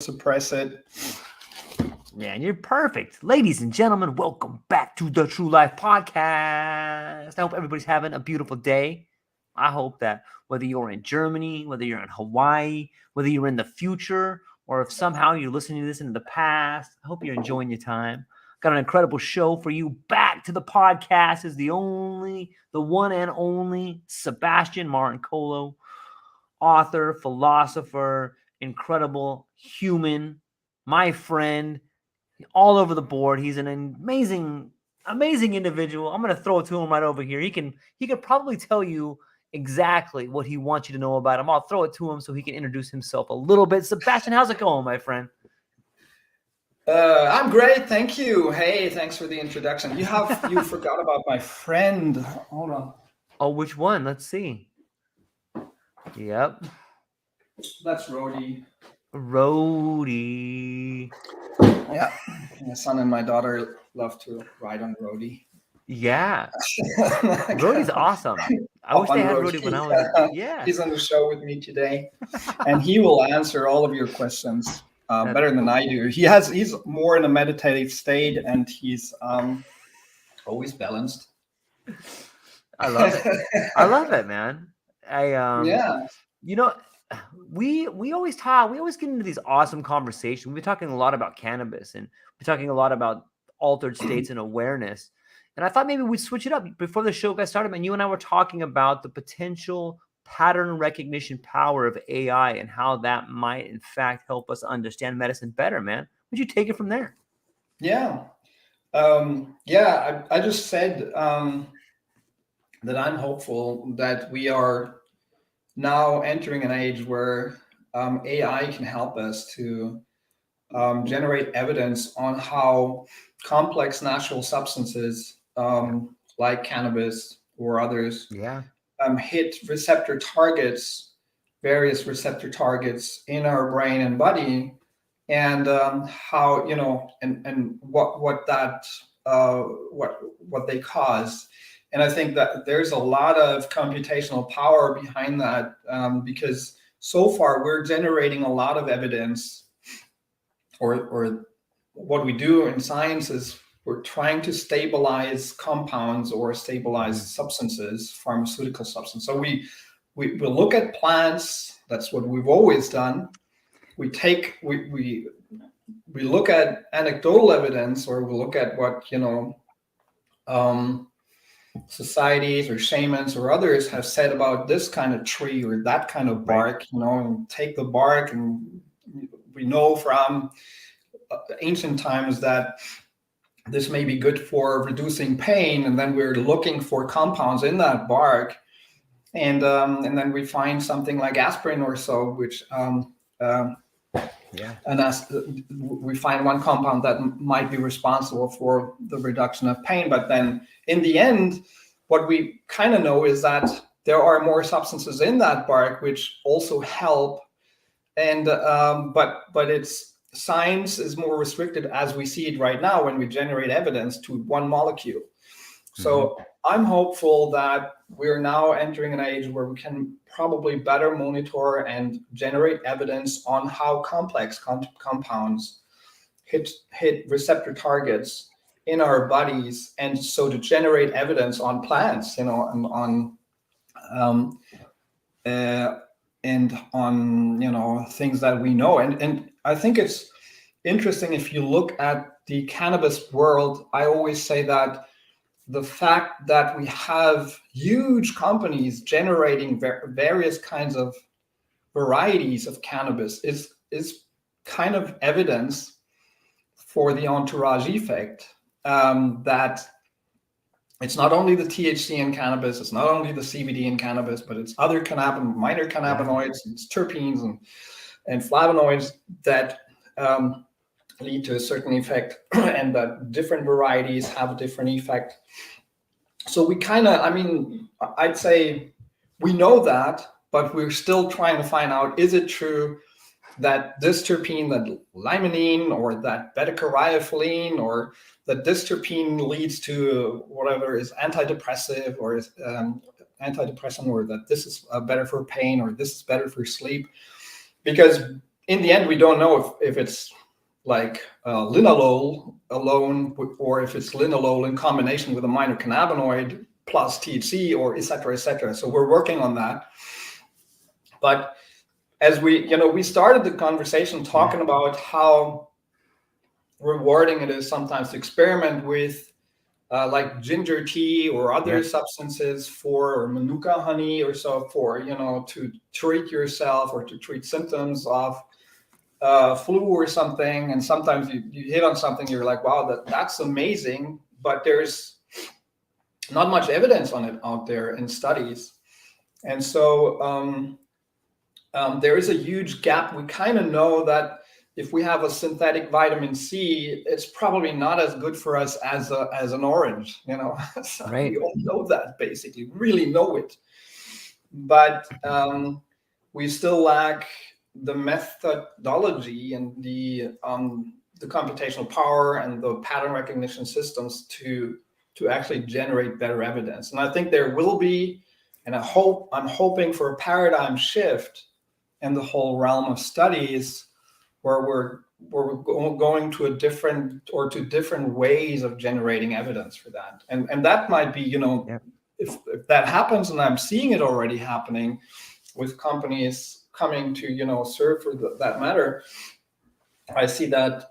suppress it. Yeah, and you're perfect. Ladies and gentlemen, welcome back to the True Life Podcast. I hope everybody's having a beautiful day. I hope that whether you're in Germany, whether you're in Hawaii, whether you're in the future, or if somehow you're listening to this in the past, I hope you're enjoying your time. Got an incredible show for you. Back to the podcast is the one and only Sebastián Marincolo, author, philosopher, incredible human, my friend, all over the board. He's an amazing individual. I'm going to throw it to him right over here. He could probably tell you exactly what he wants you to know about him. I'll throw it to him so he can introduce himself a little bit. Sebastián, how's it going, my friend? I'm great, thank you. Hey, thanks for the introduction. You forgot about my friend. Hold on. Oh, which one? Let's see. Yep. That's Rody. Rody. Yeah, my son and my daughter love to ride on Rody. Yeah. Rody's awesome. I wish they had Rody when I was. Yeah. He's on the show with me today, and he will answer all of your questions better than I do. He's more in a meditative state, and he's always balanced. I love it. I love it, man. Yeah. You know, we always talk. We always get into these awesome conversations. We've been talking a lot about cannabis, and we're talking a lot about altered states and awareness. And I thought maybe we'd switch it up before the show got started. Man, you and I were talking about the potential pattern recognition power of AI and how that might, in fact, help us understand medicine better. Man, would you take it from there? Yeah. I just said that I'm hopeful that we are now entering an age where AI can help us to generate evidence on how complex natural substances like cannabis or others hit various receptor targets in our brain and body, and how, and what they cause. And I think that there's a lot of computational power behind that, because so far we're generating a lot of evidence, or what we do in science is we're trying to stabilize compounds or stabilize substances, pharmaceutical substances. So we look at plants. That's what we've always done. We look at anecdotal evidence, or we look at what societies or shamans or others have said about this kind of tree or that kind of bark, and take the bark. And we know from ancient times that this may be good for reducing pain, and then we're looking for compounds in that bark, and then we find something like aspirin or so, which and as we find one compound that might be responsible for the reduction of pain. But then in the end, what we kind of know is that there are more substances in that bark which also help, and but it's science is more restricted as we see it right now when we generate evidence to one molecule. So I'm hopeful that we're now entering an age where we can probably better monitor and generate evidence on how complex compounds hit receptor targets in our bodies, and so to generate evidence on plants, and on things that we know. And I think it's interesting, if you look at the cannabis world, I always say that the fact that we have huge companies generating various kinds of varieties of cannabis is kind of evidence for the entourage effect, that it's not only the THC in cannabis, it's not only the CBD in cannabis, but it's other minor cannabinoids, it's terpenes and flavonoids that lead to a certain effect, and that different varieties have a different effect. So we I'd say we know that, but we're still trying to find out, is it true that this terpene, that limonene, or that beta-caryophyllene, or that this terpene leads to whatever is antidepressive, or is antidepressant, or that this is better for pain, or this is better for sleep? Because in the end, we don't know if it's like linalool alone, or if it's linalool in combination with a minor cannabinoid plus THC, or et cetera, et cetera. So we're working on that. But as we started the conversation talking about how rewarding it is sometimes to experiment with like ginger tea or other substances or manuka honey or so for, to treat yourself or to treat symptoms of flu or something. And sometimes you hit on something, you're like, wow, that's amazing. But there's not much evidence on it out there in studies. And so there is a huge gap. We kind of know that if we have a synthetic vitamin C, it's probably not as good for us as an orange, So Right. we all know that, basically, really know it. But we still lack the methodology and the computational power and the pattern recognition systems to actually generate better evidence. And I think there will be, and I'm hoping for a paradigm shift in the whole realm of studies, where we're going to different ways of generating evidence for that. And that might be, if that happens, and I'm seeing it already happening with companies coming to, serve for that matter, I see that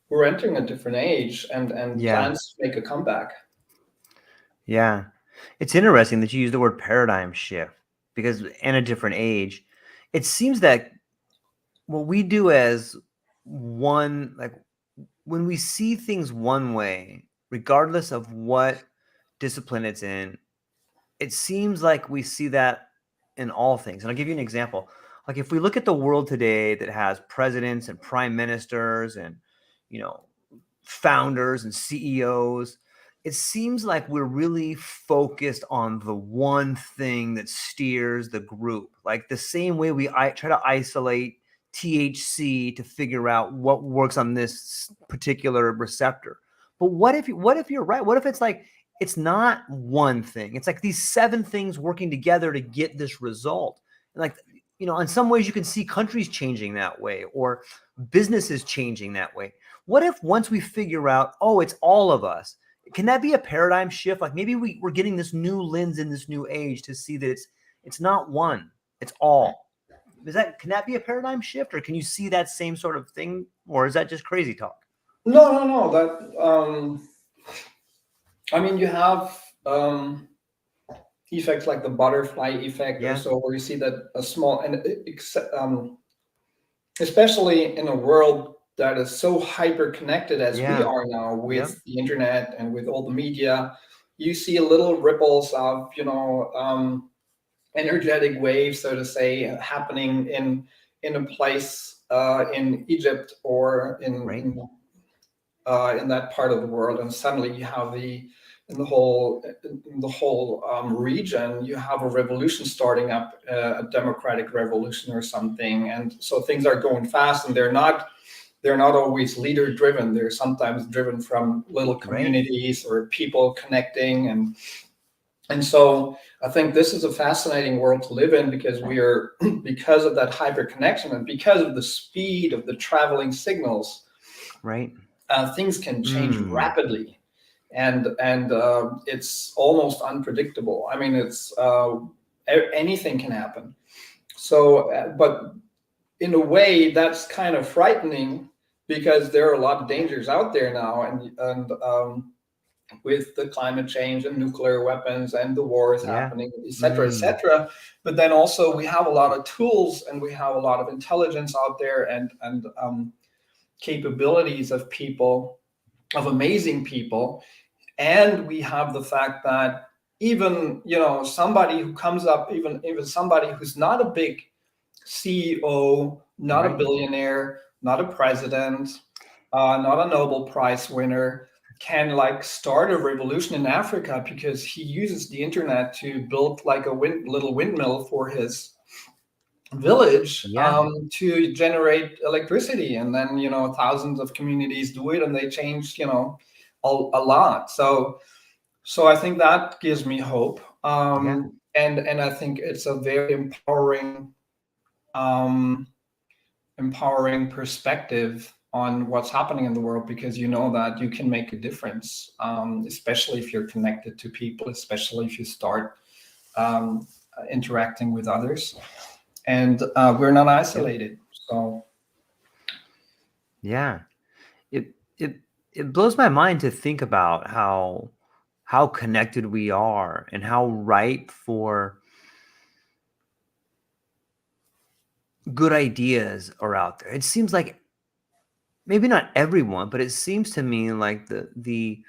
we're entering a different age, and plans make a comeback. Yeah. It's interesting that you use the word paradigm shift, because in a different age, it seems that what we do as one, like when we see things one way, regardless of what discipline it's in, it seems like we see that in all things. And I'll give you an example. Like if we look at the world today that has presidents and prime ministers and, founders and CEOs, it seems like we're really focused on the one thing that steers the group. Like the same way we try to isolate THC to figure out what works on this particular receptor. But what if you're right? What if it's like, it's not one thing. It's like these 7 things working together to get this result. And like, in some ways you can see countries changing that way or businesses changing that way. What if once we figure out, oh, it's all of us, can that be a paradigm shift? Like maybe we're getting this new lens in this new age to see that it's not one, it's all. Can that be a paradigm shift, or can you see that same sort of thing, or is that just crazy talk? No. That you have effects like the butterfly effect, or so, where you see that a small, and especially in a world that is so hyper connected as we are now with the internet and with all the media, you see little ripples of energetic waves, so to say, happening in a place in Egypt or in that part of the world, and suddenly you have in the whole region, you have a revolution starting up, a democratic revolution or something. And so things are going fast, and they're not always leader driven. They're sometimes driven from little communities or people connecting. And so I think this is a fascinating world to live in, because because of that hyper connection and because of the speed of the traveling signals, things can change rapidly. And it's almost unpredictable. I mean, it's anything can happen. So, but in a way, that's kind of frightening, because there are a lot of dangers out there now, and with the climate change and nuclear weapons and the wars happening, et cetera, et cetera. But then also we have a lot of tools, and we have a lot of intelligence out there, and capabilities of people, of amazing people. And we have the fact that even, somebody who comes up, even somebody who's not a big CEO, not a billionaire, not a president, not a Nobel Prize winner, can start a revolution in Africa, because he uses the internet to build like a little windmill for his village to generate electricity. And then, thousands of communities do it, and they change, a lot. So I think that gives me hope. And I think it's a very empowering empowering perspective on what's happening in the world, because you know that you can make a difference, especially if you're connected to people, especially if you start interacting with others, and we're not isolated. So yeah, it blows my mind to think about how connected we are and how ripe for good ideas are out there. It seems like maybe not everyone, but it seems to me like the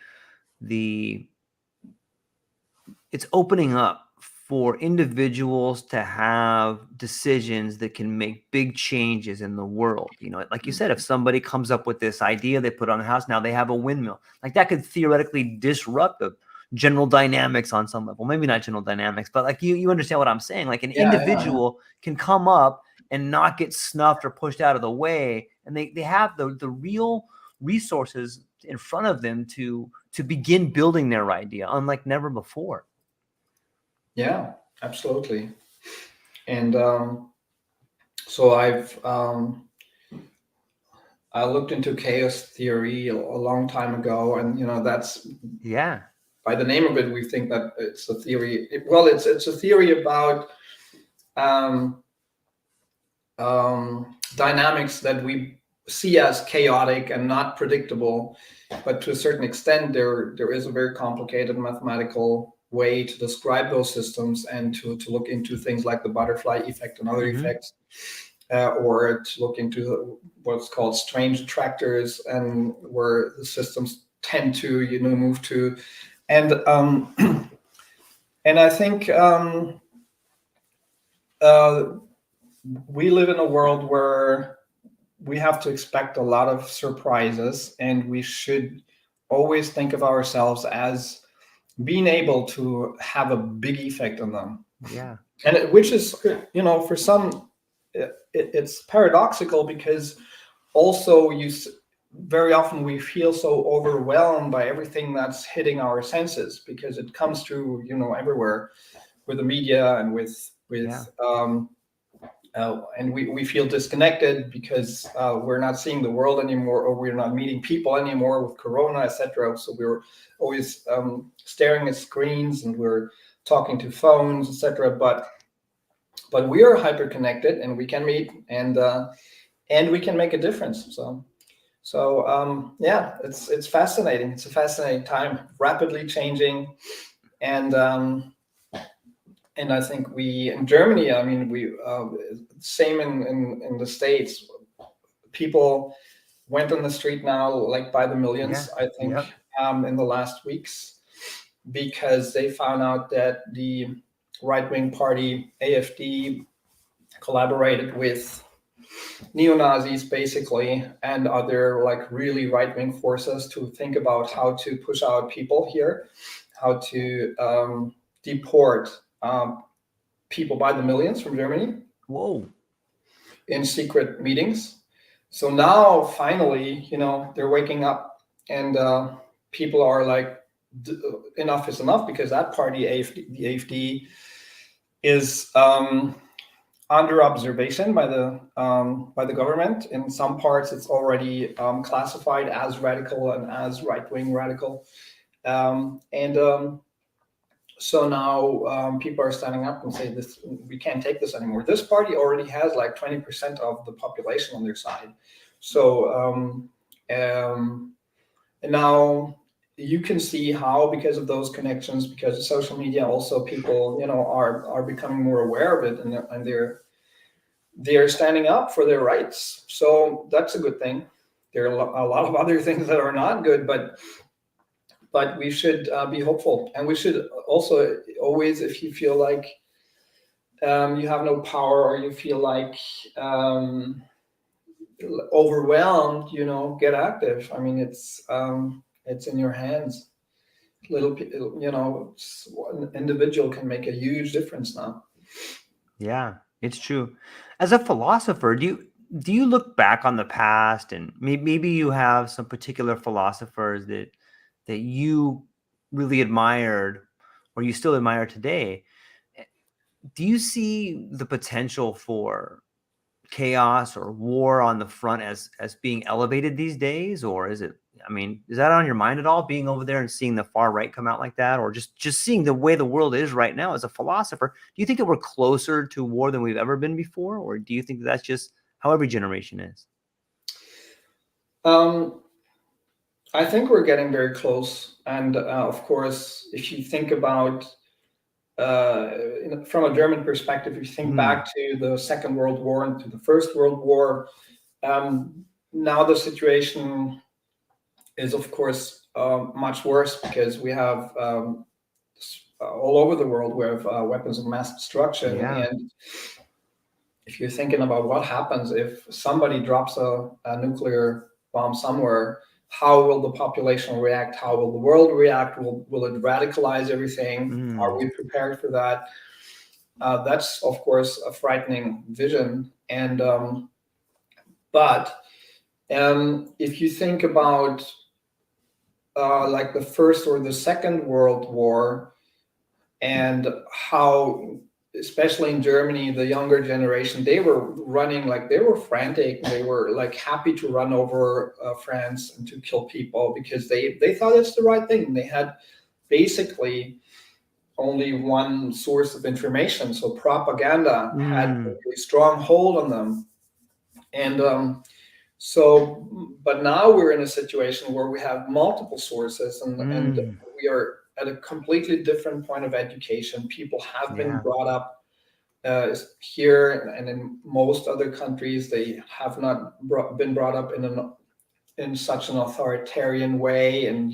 it's opening up for individuals to have decisions that can make big changes in the world. You know, like you said, if somebody comes up with this idea, they put it on the house, now they have a windmill. Like that could theoretically disrupt the general dynamics on some level. Maybe not general dynamics, but like you understand what I'm saying. Like an individual can come up and not get snuffed or pushed out of the way. And they have the real resources in front of them to begin building their idea, unlike never before. Yeah, absolutely. And so I looked into chaos theory a long time ago, and that's by the name of it, we think that it's a theory. It's a theory about dynamics that we see as chaotic and not predictable, but to a certain extent, there is a very complicated mathematical way to describe those systems and to look into things like the butterfly effect and other effects, or to look into what's called strange attractors, and where the systems tend to move to, and and I think we live in a world where we have to expect a lot of surprises, and we should always think of ourselves as being able to have a big effect on them. Yeah. And which is, for some, it's paradoxical, because also very often we feel so overwhelmed by everything that's hitting our senses, because it comes through, everywhere, with the media and with and we feel disconnected because we're not seeing the world anymore, or we're not meeting people anymore with Corona, etc. So we're always staring at screens, and we're talking to phones, etc. But we are hyper connected, and we can meet, and we can make a difference. So it's fascinating. It's a fascinating time, rapidly changing, and I think we in Germany, we same in the States. People went on the street now, like by the millions, I think, in the last weeks, because they found out that the right-wing party AfD collaborated with neo-Nazis, basically, and other like really right-wing forces to think about how to push out people here, how to deport people by the millions from Germany. Whoa. In secret meetings. So now finally, they're waking up, and people are like, enough is enough, because that party, the AfD, is under observation by the government. In some parts, it's already classified as radical and as right-wing radical, so now people are standing up and say, "This, we can't take this anymore." This party already has like 20% of the population on their side. So and now you can see how, because of those connections, because of social media, also people are becoming more aware of it, and they're standing up for their rights. So that's a good thing. There are a lot of other things that are not good, but we should be hopeful, and we should also always, if you feel like you have no power, or you feel like overwhelmed, get active. It's in your hands. One individual can make a huge difference now. Yeah, it's true. As a philosopher, do you look back on the past, and maybe you have some particular philosophers that you really admired, or you still admire today? Do you see the potential for chaos or war on the front as being elevated these days, or is it? I mean, is that on your mind at all? Being over there and seeing the far right come out like that, or just seeing the way the world is right now as a philosopher? Do you think that we're closer to war than we've ever been before, or do you think that's just how every generation is? I think we're getting very close, and of course, if you think about from a German perspective, if you think back to the Second World War and to the First World War, now the situation is, of course, much worse because we have all over the world we have weapons of mass destruction. Yeah. And if you're thinking about what happens if somebody drops a nuclear bomb somewhere, how will the population react? How will the world react? Will it radicalize everything? Are we prepared for that? That's, of course, a frightening vision. And but if you think about like the First or the Second World War, and how, especially in Germany, the younger generation, they were running, like they were frantic. They were like happy to run over France and to kill people because they thought it's the right thing. They had basically only one source of information. So propaganda had a really strong hold on them. And but now we're in a situation where we have multiple sources and we are at a completely different point of education. People have been brought up here, and in most other countries, they have not been brought up in such an authoritarian way. And,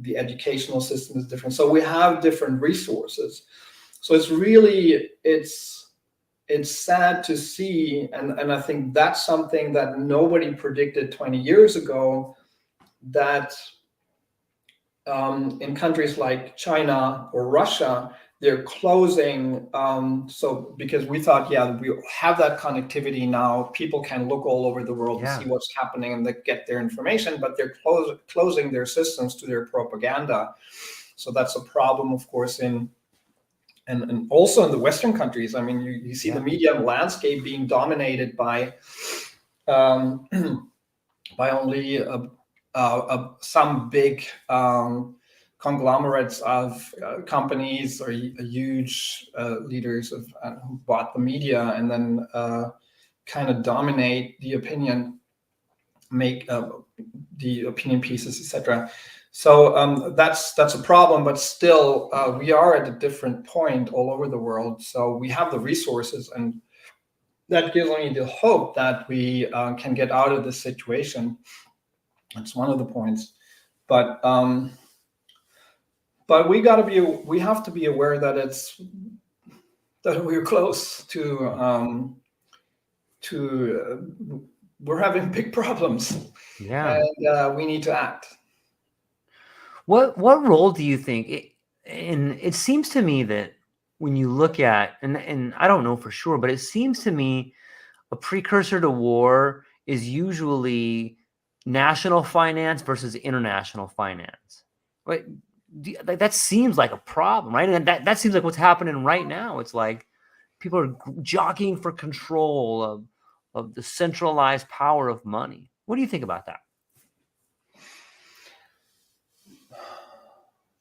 the educational system is different. So we have different resources. So it's sad to see, and I think that's something that nobody predicted 20 years ago, that in countries like China or Russia, they're closing. So because we thought, we have that connectivity now, people can look all over the world and see what's happening and they get their information, but they're closing their systems to their propaganda. So that's a problem, of course, and also in the Western countries. I mean, you see the media landscape being dominated by only some big conglomerates of companies or huge leaders who bought the media and then kind of dominate the opinion, make the opinion pieces, etc. So that's a problem, but still we are at a different point all over the world. So we have the resources, and that gives me the hope that we can get out of this situation. That's one of the points. But we have to be aware that we're close to we're having big problems. And we need to act. What role do you think? And it seems to me that when you look at, and I don't know for sure, but it seems to me a precursor to war is usually national finance versus international finance. Right? That seems like a problem, right? And that seems like what's happening right now. It's like people are jockeying for control of the centralized power of money. What do you think about that?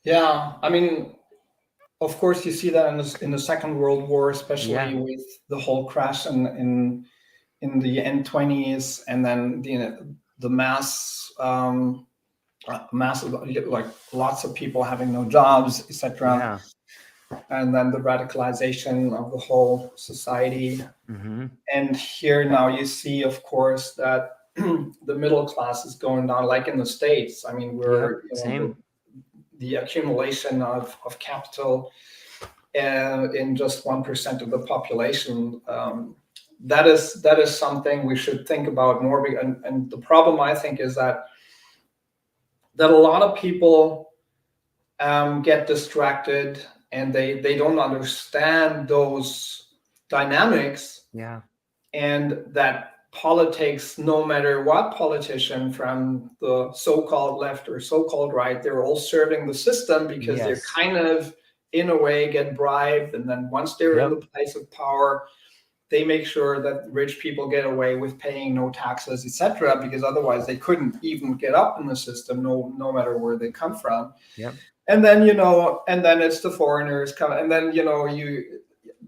Yeah, I mean, of course, you see that in the Second World War, especially with the whole crash in the N20s, and then the mass, like lots of people having no jobs, etc. And then the radicalization of the whole society. And here now you see, of course, that the middle class is going down, like in the States. I mean, we're the accumulation of capital in just 1% of the population. That is something we should think about more. And the problem, I think, is that a lot of people get distracted and they don't understand those dynamics. And that politics, no matter what politician from the so-called left or so-called right, they're all serving the system because they're kind of in a way get bribed, and then once they're in the place of power, they make sure that rich people get away with paying no taxes, etc., because otherwise they couldn't even get up in the system, no matter where they come from. Yep. And then, and then it's the foreigners coming, and then,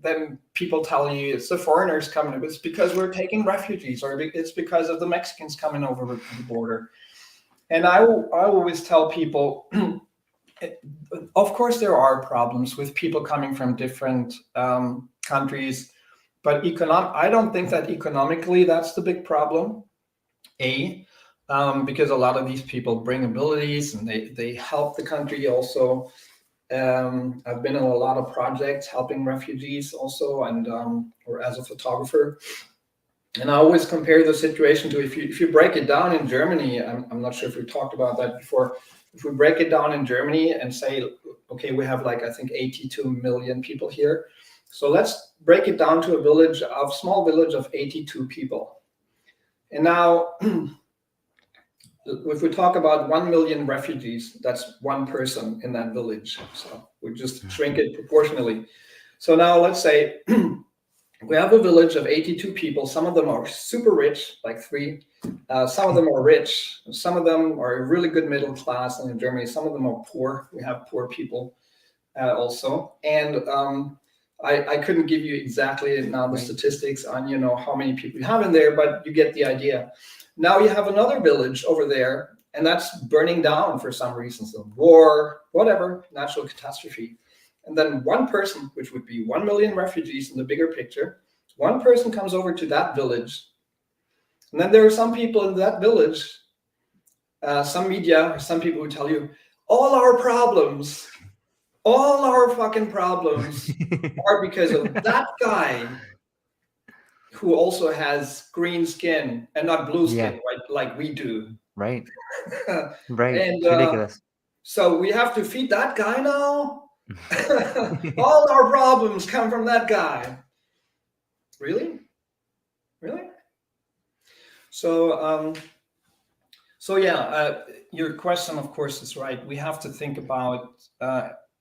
then people tell you it's the foreigners coming. It's because we're taking refugees, or it's because of the Mexicans coming over the border. And I always tell people, of course, there are problems with people coming from different countries, but I don't think that economically that's the big problem. Because a lot of these people bring abilities and they help the country also. I've been in a lot of projects helping refugees also, and or as a photographer. And I always compare the situation to if you break it down in Germany. I'm not sure if we talked about that before. If we break it down in Germany and say, okay, we have I think 82 million people here. So let's break it down to a small village of 82 people. And now, if we talk about 1 million refugees, that's one person in that village. So we just shrink it proportionally. So now let's say we have a village of 82 people. Some of them are super rich, like 3. Some of them are rich. Some of them are really good middle class. And in Germany, some of them are poor. We have poor people also. And I couldn't give you exactly now the statistics on, how many people you have in there, but you get the idea. Now you have another village over there, and that's burning down for some reasons, of war, whatever, natural catastrophe. And then one person, which would be 1 million refugees in the bigger picture, one person comes over to that village. And then there are some people in that village, some media, some people who tell you, all our fucking problems are because of that guy who also has green skin and not blue skin, right, like we do. Right. And, it's ridiculous. So we have to feed that guy now? All our problems come from that guy. Really? So, your question, of course, is right. We have to think about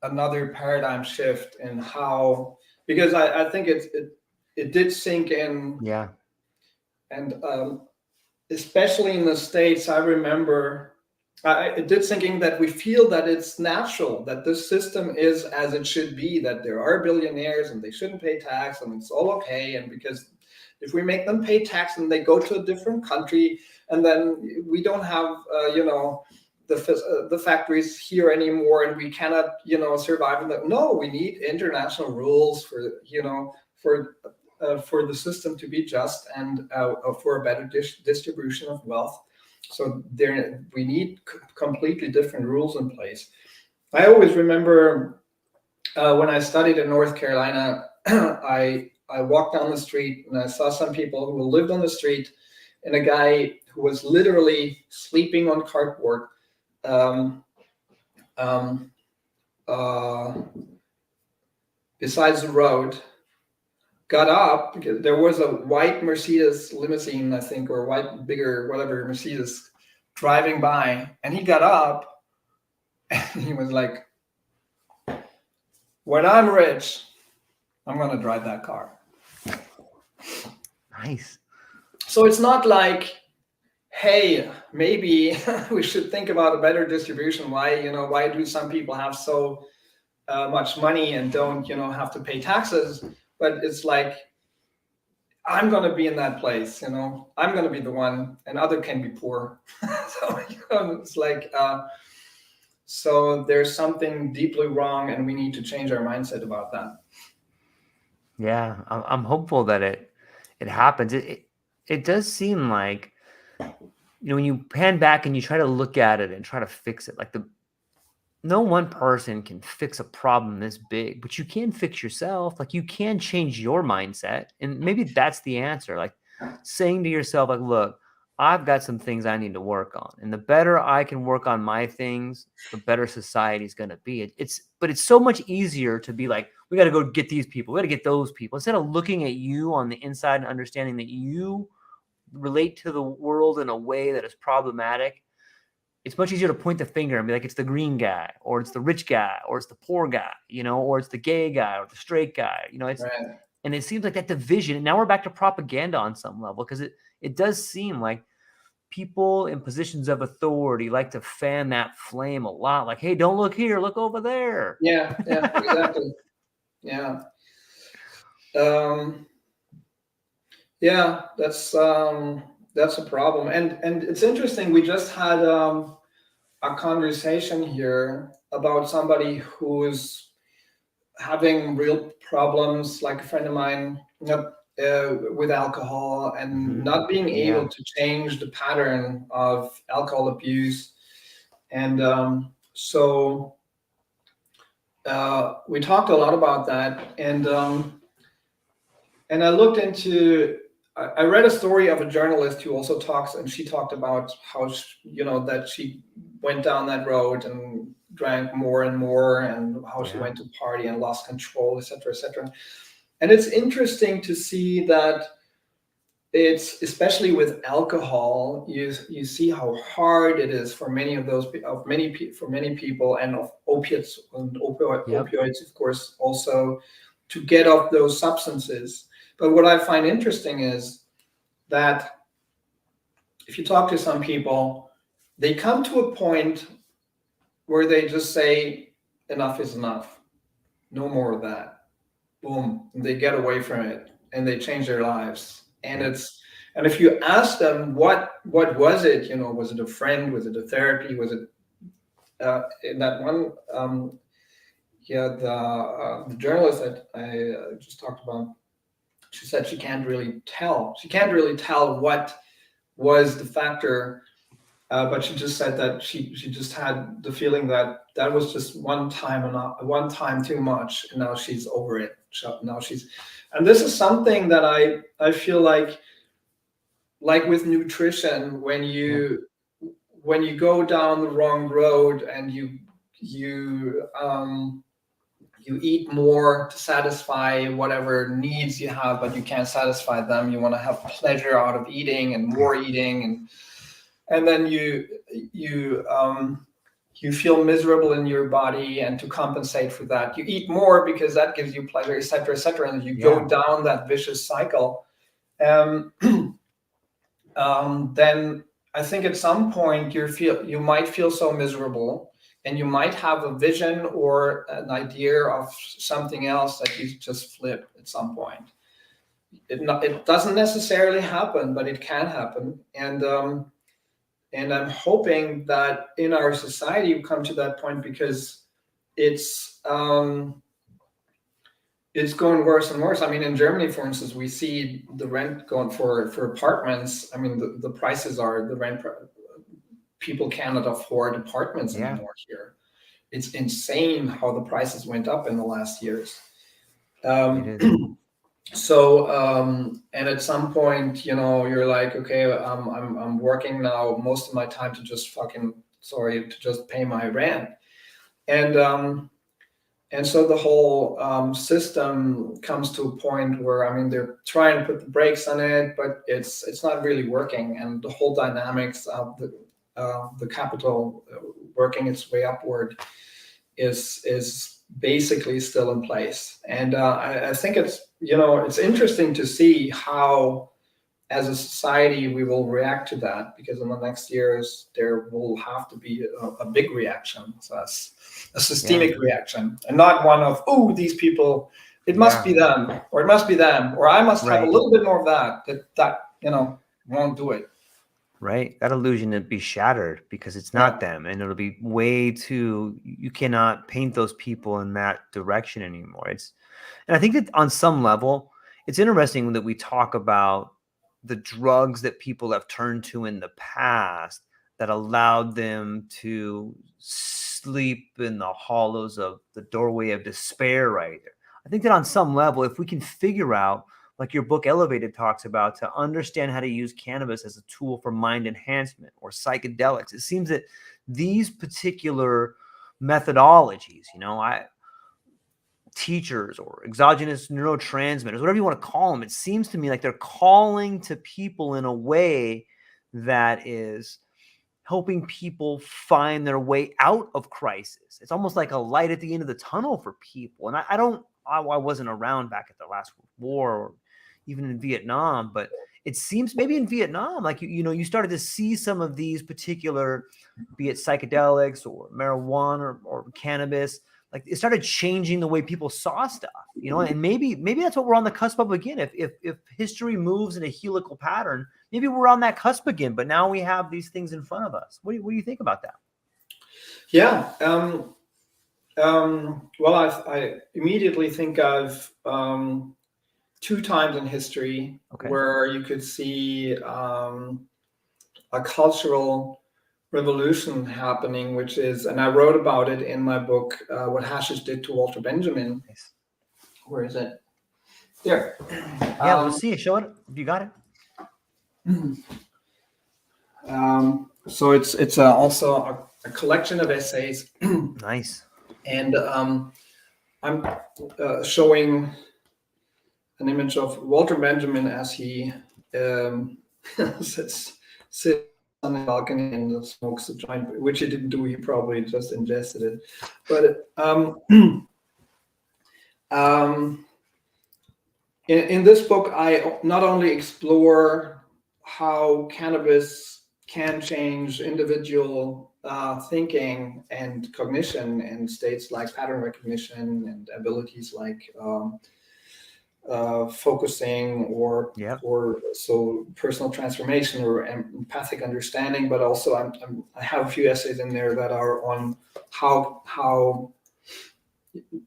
another paradigm shift in how, because I think it did sink in. Yeah. And especially in the States, I remember it did sink in that we feel that it's natural, that this system is as it should be, that there are billionaires and they shouldn't pay tax and it's all okay. And because if we make them pay tax and they go to a different country, and then we don't have, the factories here anymore, and we cannot, survive in that. No, we need international rules for the system to be just and for a better distribution of wealth. So we need completely different rules in place. I always remember when I studied in North Carolina, I walked down the street and I saw some people who lived on the street, and a guy who was literally sleeping on cardboard besides the road, got up because there was a white Mercedes limousine, I think, or white, bigger, whatever, Mercedes driving by, and he got up and he was like, when I'm rich, I'm going to drive that car. Nice. So it's not like, hey, maybe we should think about a better distribution. Why do some people have so much money and don't, have to pay taxes? But it's like, I'm going to be in that place, I'm going to be the one, and other can be poor. So, it's like, so there's something deeply wrong, and we need to change our mindset about that. Yeah, I'm hopeful that it happens. It does seem like, when you pan back and you try to look at it and try to fix it, like no one person can fix a problem this big, but you can fix yourself. Like, you can change your mindset. And maybe that's the answer. Like, saying to yourself, like, look, I've got some things I need to work on. And the better I can work on my things, the better society is going to be. But it's so much easier to be like, we got to go get these people. We got to get those people. Instead of looking at you on the inside and understanding that you relate to the world in a way that is problematic, it's much easier to point the finger and be like, it's the green guy, or it's the rich guy, or it's the poor guy, or it's the gay guy or the straight guy, Right. and it seems like that division, and now we're back to propaganda on some level, because it does seem like people in positions of authority like to fan that flame a lot. Like, hey, don't look here, look over there. Yeah, exactly. Yeah. Yeah, that's a problem. And it's interesting. We just had a conversation here about somebody who's having real problems, like a friend of mine, with alcohol and not being able to change the pattern of alcohol abuse. And so we talked a lot about that. And I looked into, I read a story of a journalist who also talks, and she talked about how, that she went down that road and drank more and more, and how she went to party and lost control, etc., etc. And it's interesting to see that it's, especially with alcohol, you see how hard it is for many of those, for many people, and of opiates and opioids, of course, also, to get off those substances. But what I find interesting is that if you talk to some people, they come to a point where they just say, enough is enough. No more of that. Boom. And they get away from it and they change their lives. And and if you ask them, what was it? Was it a friend? Was it a therapy? Was it in that one? The journalist that I just talked about, she said she can't really tell. She can't really tell what was the factor, but she just said that she just had the feeling that was just one time too much, and now she's over it. Now and this is something that I feel like with nutrition, when you go down the wrong road and you eat more to satisfy whatever needs you have, but you can't satisfy them. You want to have pleasure out of eating and more eating, and then you feel miserable in your body, and to compensate for that, you eat more because that gives you pleasure, etc., etc., and you go down that vicious cycle. Then I think at some point you might feel so miserable, and you might have a vision or an idea of something else that you just flip at some point. It doesn't necessarily happen, but it can happen. And I'm hoping that in our society we come to that point, because it's going worse and worse. I mean, in Germany, for instance, we see the rent going for apartments. I mean, the prices are the rent. People cannot afford apartments anymore here. It's insane how the prices went up in the last years. So, and at some point, you're like, okay, I'm working now most of my time to just pay my rent. And so the whole system comes to a point where, I mean, they're trying to put the brakes on it, but it's not really working. And the whole dynamics of the capital working its way upward is basically still in place. And I think it's interesting to see how, as a society, we will react to that, because in the next years there will have to be a big reaction, so a systemic reaction, and not one of, oh, these people, it must be them, or it must be them, or I must have a little bit more of that won't do it. Right. That illusion would be shattered, because it's not them, and it'll be way too, you cannot paint those people in that direction anymore. And I think that on some level, it's interesting that we talk about the drugs that people have turned to in the past that allowed them to sleep in the hollows of the doorway of despair right there. I think that on some level, if we can figure out, like your book Elevated talks about, to understand how to use cannabis as a tool for mind enhancement or psychedelics, it seems that these particular methodologies, teachers or exogenous neurotransmitters, whatever you want to call them, it seems to me like they're calling to people in a way that is helping people find their way out of crisis. It's almost like a light at the end of the tunnel for people. And I wasn't around back at the last war or even in Vietnam, but it seems maybe in Vietnam, like, you started to see some of these particular, be it psychedelics or marijuana or cannabis, like it started changing the way people saw stuff, and maybe that's what we're on the cusp of again. If history moves in a helical pattern, maybe we're on that cusp again, but now we have these things in front of us. What do you think about that? Yeah. Well, I immediately think of two times in history where you could see a cultural revolution happening, which is, and I wrote about it in my book, What Hashish Did to Walter Benjamin. Nice. Where is it? There. Yeah, let's see it. Show it. You got it. So it's also a collection of essays. Nice. And I'm showing an image of Walter Benjamin as he sits on the balcony and smokes a joint, which he didn't do. He probably just ingested it. But in this book, I not only explore how cannabis can change individual thinking and cognition in states like pattern recognition and abilities like focusing or so personal transformation or empathic understanding, but also I have a few essays in there that are on how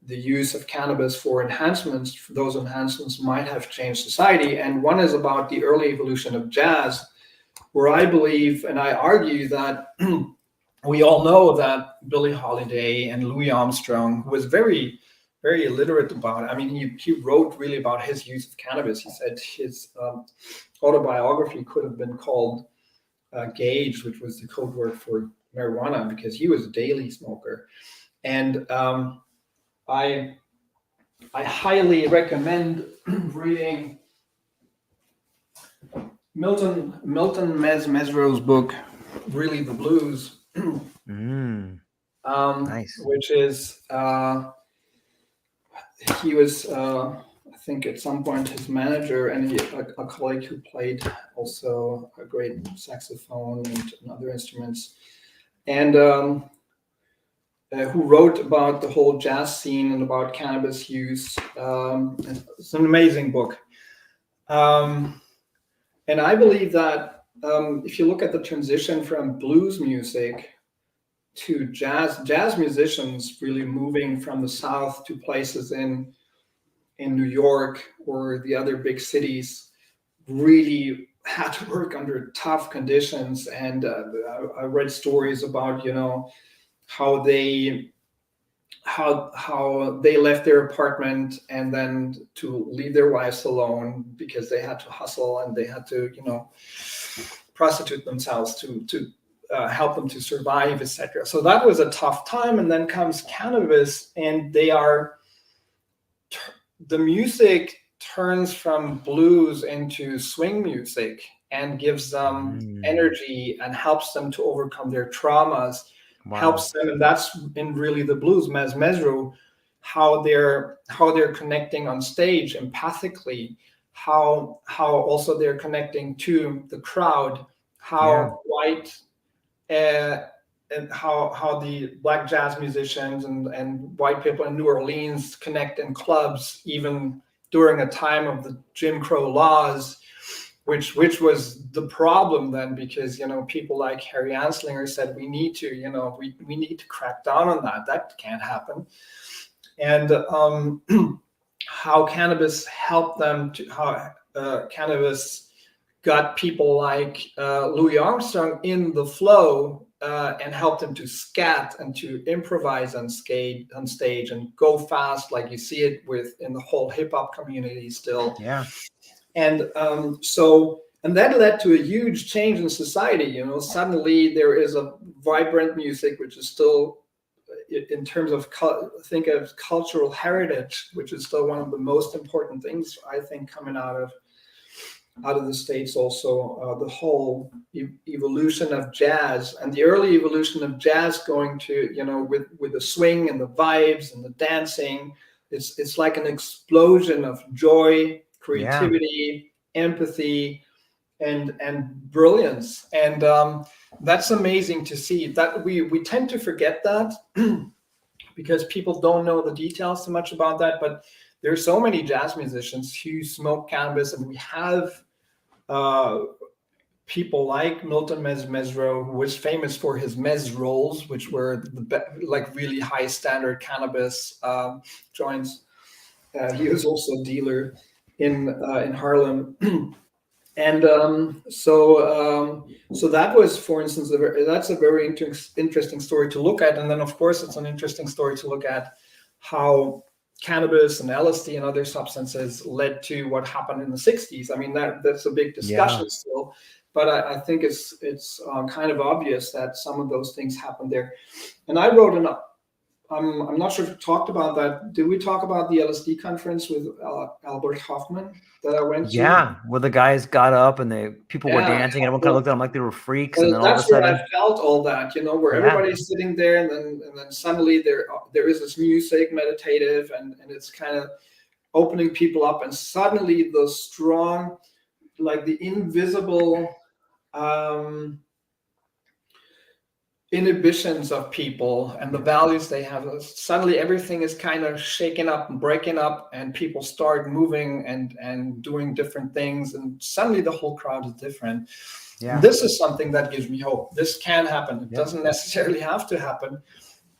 the use of cannabis for enhancements, those enhancements might have changed society. And one is about the early evolution of jazz, where I believe and I argue that we all know that Billie Holiday and Louis Armstrong, who was very, very illiterate about it. I mean, he wrote really about his use of cannabis. He said his autobiography could have been called Gage, which was the code word for marijuana, because he was a daily smoker. And I highly recommend reading Milton Mesro's book, Really the Blues, Nice. which is he was I think at some point his manager and a colleague who played also a great saxophone and other instruments, and who wrote about the whole jazz scene and about cannabis use. It's an amazing book. And I believe that if you look at the transition from blues music to jazz musicians really moving from the South to places in New York or the other big cities really had to work under tough conditions. And I read stories about, how they left their apartment and then to leave their wives alone because they had to hustle and they had to, prostitute themselves to help them to survive, etc. So that was a tough time. And then comes cannabis, and the music turns from blues into swing music and gives them energy and helps them to overcome their traumas. Wow. Helps them, and that's in really the blues, Mesro, how they're connecting on stage empathically, how also they're connecting to the crowd, how white and how the black jazz musicians and white people in New Orleans connect in clubs, even during a time of the Jim Crow laws, which was the problem then, because people like Harry Anslinger said we need to we need to crack down on that can't happen, and how cannabis helped them to how cannabis got people like Louis Armstrong in the flow and helped them to scat and to improvise on stage and go fast, like you see it in the whole hip hop community still. Yeah. And and that led to a huge change in society. Suddenly there is a vibrant music, which is still, in terms of think of cultural heritage, which is still one of the most important things I think coming out out of the States also, the whole evolution of jazz, and the early evolution of jazz going to, with the swing and the vibes and the dancing. It's like an explosion of joy, creativity, empathy, and brilliance. And that's amazing to see. That we tend to forget that because people don't know the details so much about that. But there's so many jazz musicians who smoke cannabis, and we have people like Milton Mesro, who was famous for his mez rolls, which were like really high standard cannabis joints. He was also a dealer in Harlem. And so that was, for instance, that's a very interesting story to look at. And then, of course, it's an interesting story to look at how cannabis and LSD and other substances led to what happened in the 60s. I mean, that's a big discussion still, but I think it's kind of obvious that some of those things happened there. And I wrote I'm not sure if we talked about that. Did we talk about the LSD conference with Albert Hoffman that I went to? Yeah, where the guys got up and people were dancing, and everyone kind of looked at them like they were freaks. And then all of a sudden, that's where I felt all that, where everybody's sitting there, and then suddenly there is this music, meditative, and it's kind of opening people up, and suddenly those strong, like the invisible inhibitions of people and the values they have, suddenly everything is kind of shaken up and breaking up, and people start moving and doing different things, and suddenly the whole crowd is different. This is something that gives me hope. This can happen. It doesn't necessarily have to happen,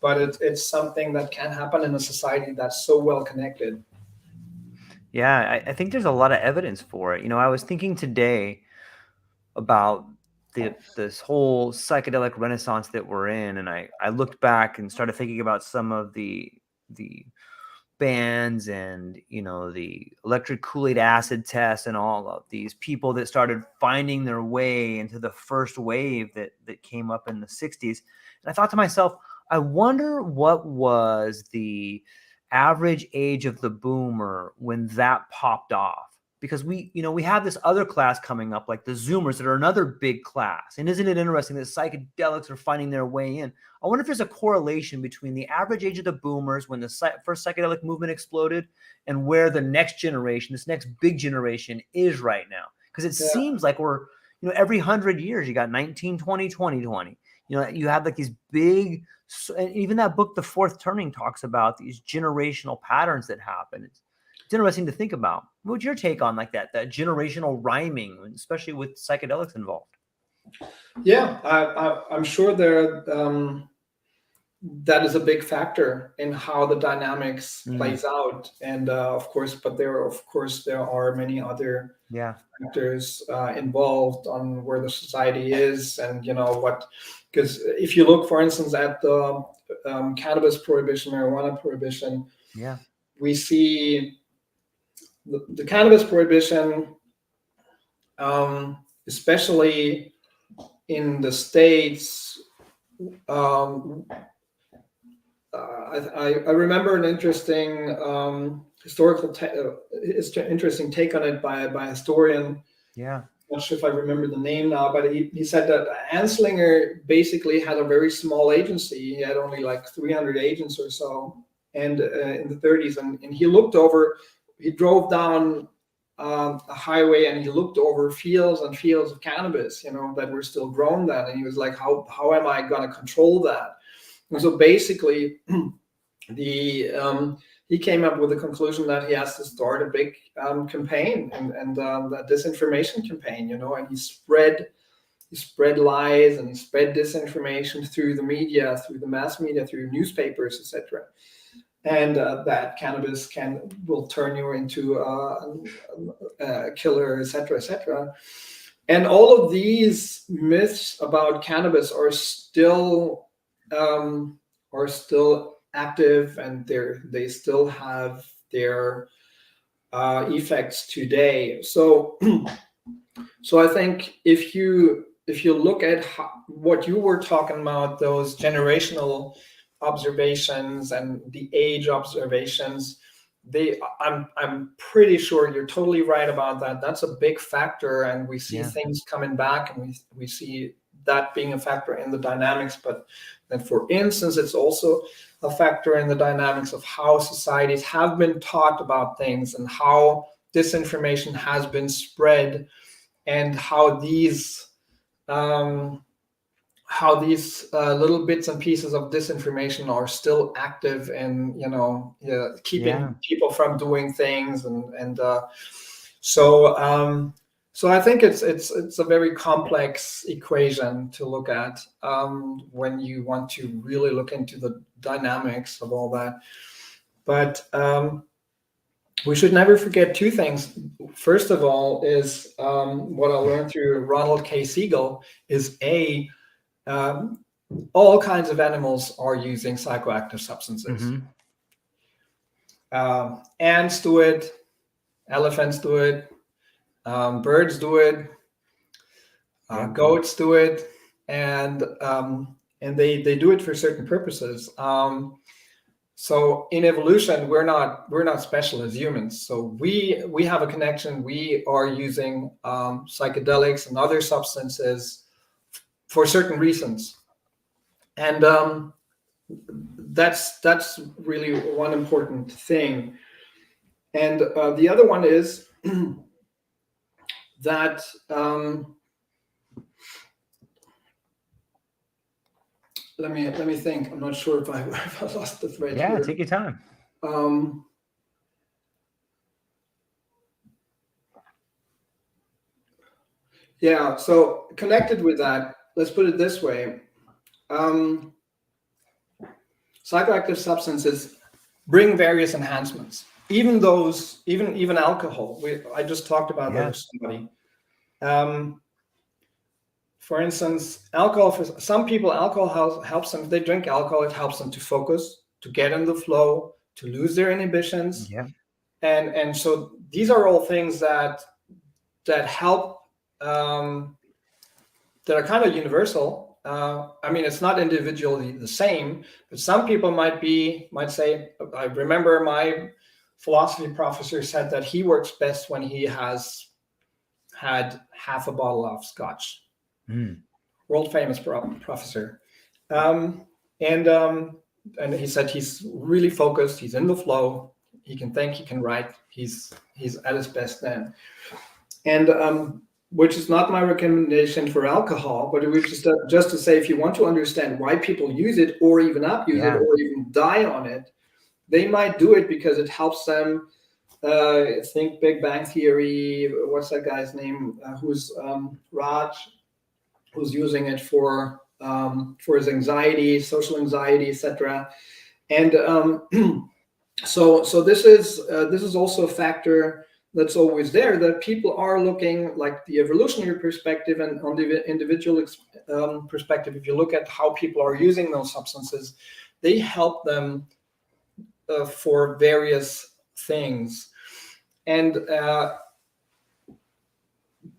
but it's something that can happen in a society that's so well connected. Yeah, I think there's a lot of evidence for it. I was thinking today about this whole psychedelic renaissance that we're in, and I looked back and started thinking about some of the bands and the electric Kool-Aid acid test and all of these people that started finding their way into the first wave that came up in the 60s. And I thought to myself, I wonder what was the average age of the boomer when that popped off. Because we have this other class coming up, like the Zoomers, that are another big class. And isn't it interesting that psychedelics are finding their way in? I wonder if there's a correlation between the average age of the boomers when the first psychedelic movement exploded and where the next generation, this next big generation, is right now. Because it seems like we're, every 100 years, you got 1920, 2020. You have like these big, and even that book, The Fourth Turning, talks about these generational patterns that happen. It's interesting to think about. What's your take on like that generational rhyming, especially with psychedelics involved? Yeah, I'm sure that is a big factor in how the dynamics plays out. And of course, there are many other factors involved on where the society is, and because if you look, for instance, at the cannabis prohibition, marijuana prohibition, we see the cannabis prohibition, especially in the States. I remember an interesting interesting take on it by a historian. I'm not sure if I remember the name now, but he said that Anslinger basically had a very small agency. He had only like 300 agents or so, and in the 30s, and he drove down a highway, and he looked over fields and fields of cannabis, that were still grown then, and he was like, how am I going to control that? And so basically, he came up with the conclusion that he has to start a big campaign and that disinformation campaign, and he spread lies and he spread disinformation through the media, through the mass media, through newspapers, etc. And that cannabis will turn you into a killer, etc., etc. And all of these myths about cannabis are still active, and they still have their effects today. So I think if you look at what you were talking about, those generational observations and the age observations, I'm pretty sure you're totally right about that. That's a big factor, and we see Yeah. things coming back, and we see that being a factor in the dynamics. But then, for instance, it's also a factor in the dynamics of how societies have been taught about things and how disinformation has been spread, and how these little bits and pieces of disinformation are still active in, keeping people from doing things, so I think it's a very complex equation to look at when you want to really look into the dynamics of all that. But we should never forget two things. First of all, is what I learned through Ronald K. Siegel is all kinds of animals are using psychoactive substances. Ants do it, elephants do it, birds do it, goats do it, and they do it for certain purposes. So in evolution, we're not special as humans. So we have a connection. We are using psychedelics and other substances for certain reasons, and that's really one important thing. And the other one is that let me think. I'm not sure if I lost the thread. Yeah, here. Take your time. Yeah. So connected with that, let's put it this way: psychoactive substances bring various enhancements. Even alcohol. I just talked about that with somebody. For instance, alcohol, for some people, alcohol helps them. If they drink alcohol, it helps them to focus, to get in the flow, to lose their inhibitions. Yeah. And so these are all things that help, that are kind of universal. I mean, it's not individually the same, but some people might say, I remember my philosophy professor said that he works best when he has had half a bottle of scotch. World famous professor, and he said he's really focused. He's in the flow. He can think. He can write. He's at his best then. And which is not my recommendation for alcohol, but which is just to say, if you want to understand why people use it, or even abuse it, or even die on it, they might do it because it helps them. Think Big Bang Theory. What's that guy's name? Who's Raj? Who's using it for his anxiety, social anxiety, etc. And so this is also a factor that's always there, that people are looking, like the evolutionary perspective and on the individual perspective. If you look at how people are using those substances, they help them for various things. And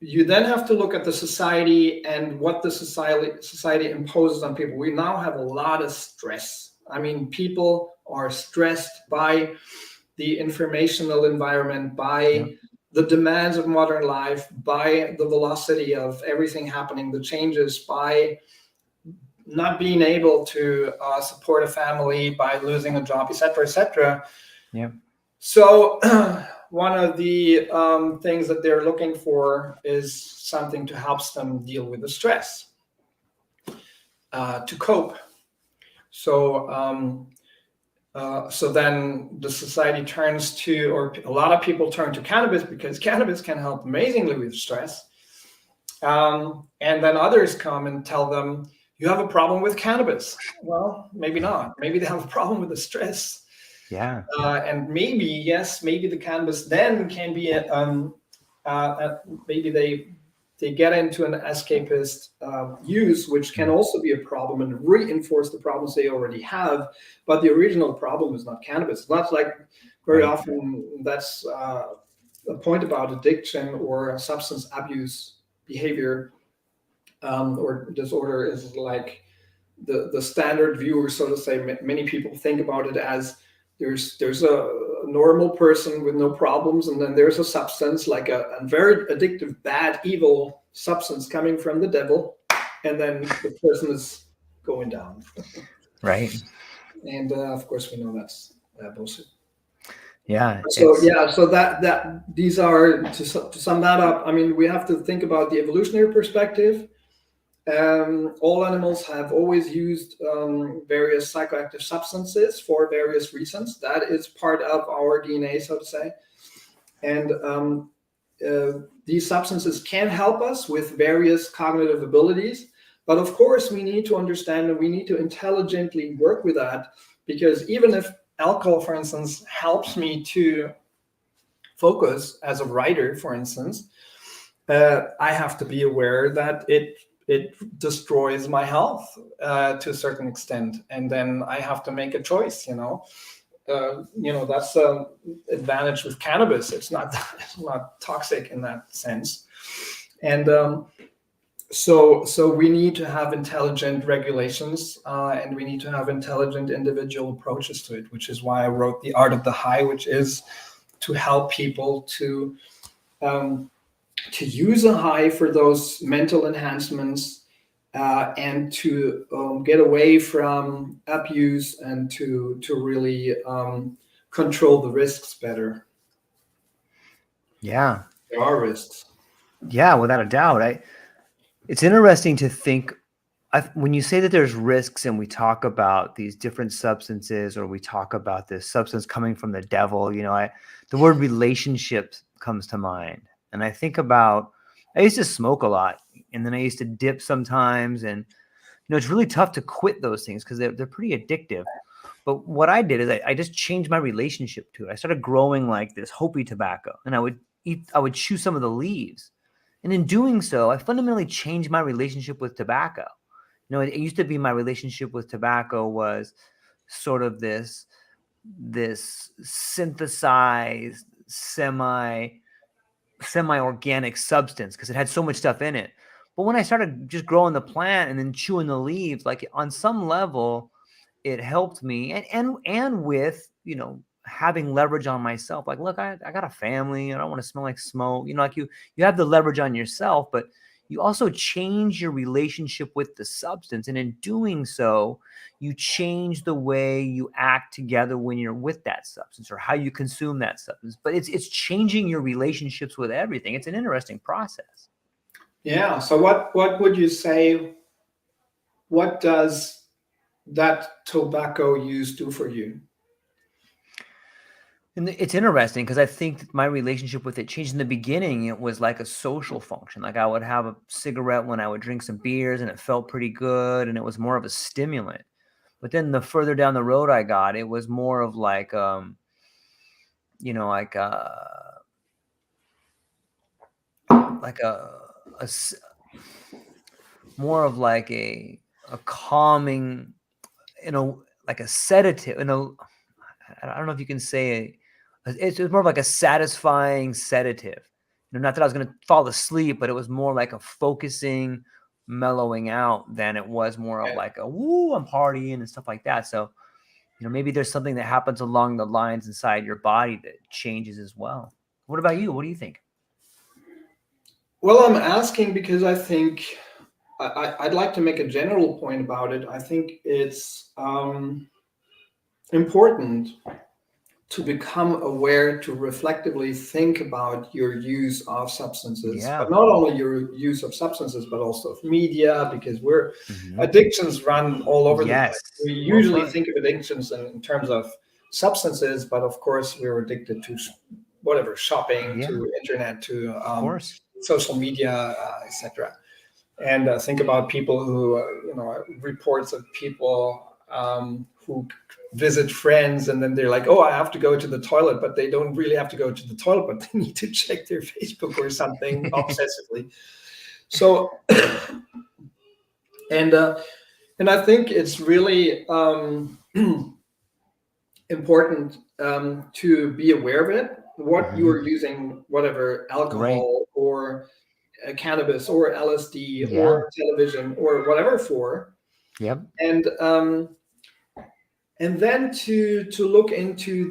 you then have to look at the society and what the society imposes on people. We now have a lot of stress. I mean, people are stressed by the informational environment, by the demands of modern life, by the velocity of everything happening, the changes, by not being able to support a family, by losing a job, etc., etc. Yeah. So one of the things that they're looking for is something to help them deal with the stress, to cope. So then the society turns to, or a lot of people turn to cannabis because cannabis can help amazingly with stress. And then others come and tell them, you have a problem with cannabis. Well, maybe not. Maybe they have a problem with the stress. Yeah. And maybe the cannabis then can be maybe they get into an escapist use, which can also be a problem and reinforce the problems they already have. But the original problem is not cannabis. It's not like very often that's a point about addiction or substance abuse behavior or disorder is like the standard view, or so to say. Many people think about it as there's a normal person with no problems, and then there's a substance like a very addictive, bad, evil substance coming from the devil, and then the person is going down. Right. And of course, we know that's bullshit. Yeah. So that these are, to sum that up, I mean, we have to think about the evolutionary perspective. All animals have always used various psychoactive substances for various reasons. That is part of our DNA, so to say. And these substances can help us with various cognitive abilities. But of course, we need to understand and we need to intelligently work with that, because even if alcohol, for instance, helps me to focus as a writer, for instance, I have to be aware that it destroys my health to a certain extent, and then I have to make a choice. That's an advantage with cannabis. It's not toxic in that sense, and so we need to have intelligent regulations, and we need to have intelligent individual approaches to it, which is why I wrote The Art of the High, which is to help people to use a high for those mental enhancements, and to get away from abuse, and to really control the risks better. Yeah. There are risks. Yeah, without a doubt. It's interesting to think, when you say that there's risks and we talk about these different substances, or we talk about this substance coming from the devil, the word relationships comes to mind. And I think about, I used to smoke a lot, and then I used to dip sometimes. And, it's really tough to quit those things because they're pretty addictive. But what I did is I just changed my relationship to it. I started growing like this Hopi tobacco, and I would chew some of the leaves. And in doing so, I fundamentally changed my relationship with tobacco. It used to be my relationship with tobacco was sort of this synthesized, semi-organic substance because it had so much stuff in it. But when I started just growing the plant and then chewing the leaves, like on some level, it helped me. And with, having leverage on myself, like, look, I got a family. I don't want to smell like smoke. Like you have the leverage on yourself, but you also change your relationship with the substance. And in doing so, you change the way you act together when you're with that substance, or how you consume that substance. But it's changing your relationships with everything. It's an interesting process. Yeah. So what would you say, what does that tobacco use do for you? And it's interesting because I think that my relationship with it changed. In the beginning, it was like a social function. Like I would have a cigarette when I would drink some beers, and it felt pretty good, and it was more of a stimulant. But then the further down the road I got, it was more of like, more of like a calming, like a sedative. I don't know if you can say it's more of like a satisfying sedative. Not that I was going to fall asleep, but it was more like a focusing, mellowing out than it was more of like a woo, I'm partying and stuff like that. So, maybe there's something that happens along the lines inside your body that changes as well. What about you? What do you think? Well, I'm asking because I think I'd like to make a general point about it. I think it's important to become aware, to reflectively think about your use of substances, but not only your use of substances, but also of media, because addictions run all over the place. We usually think of addictions in terms of substances, but of course we're addicted to whatever, shopping, to internet, to social media, etc. And think about people who, reports of people who visit friends, and then they're like, oh, I have to go to the toilet, but they don't really have to go to the toilet, but they need to check their Facebook or something obsessively. So, and I think it's really important to be aware of it, what you are using, whatever, alcohol or cannabis or LSD or television or whatever for. Yep. And then to look into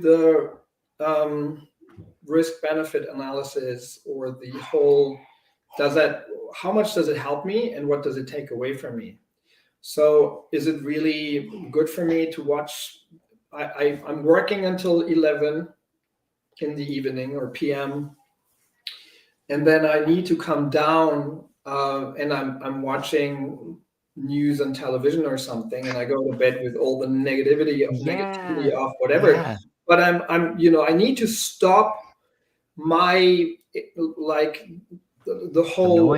risk benefit analysis, or the whole, how much does it help me and what does it take away from me? So is it really good for me to watch? I'm working until 11 in the evening or PM, and then I need to come down and I'm watching news on television or something, and I go to bed with all the negativity of whatever. Yeah. But I'm I need to stop my, like, the whole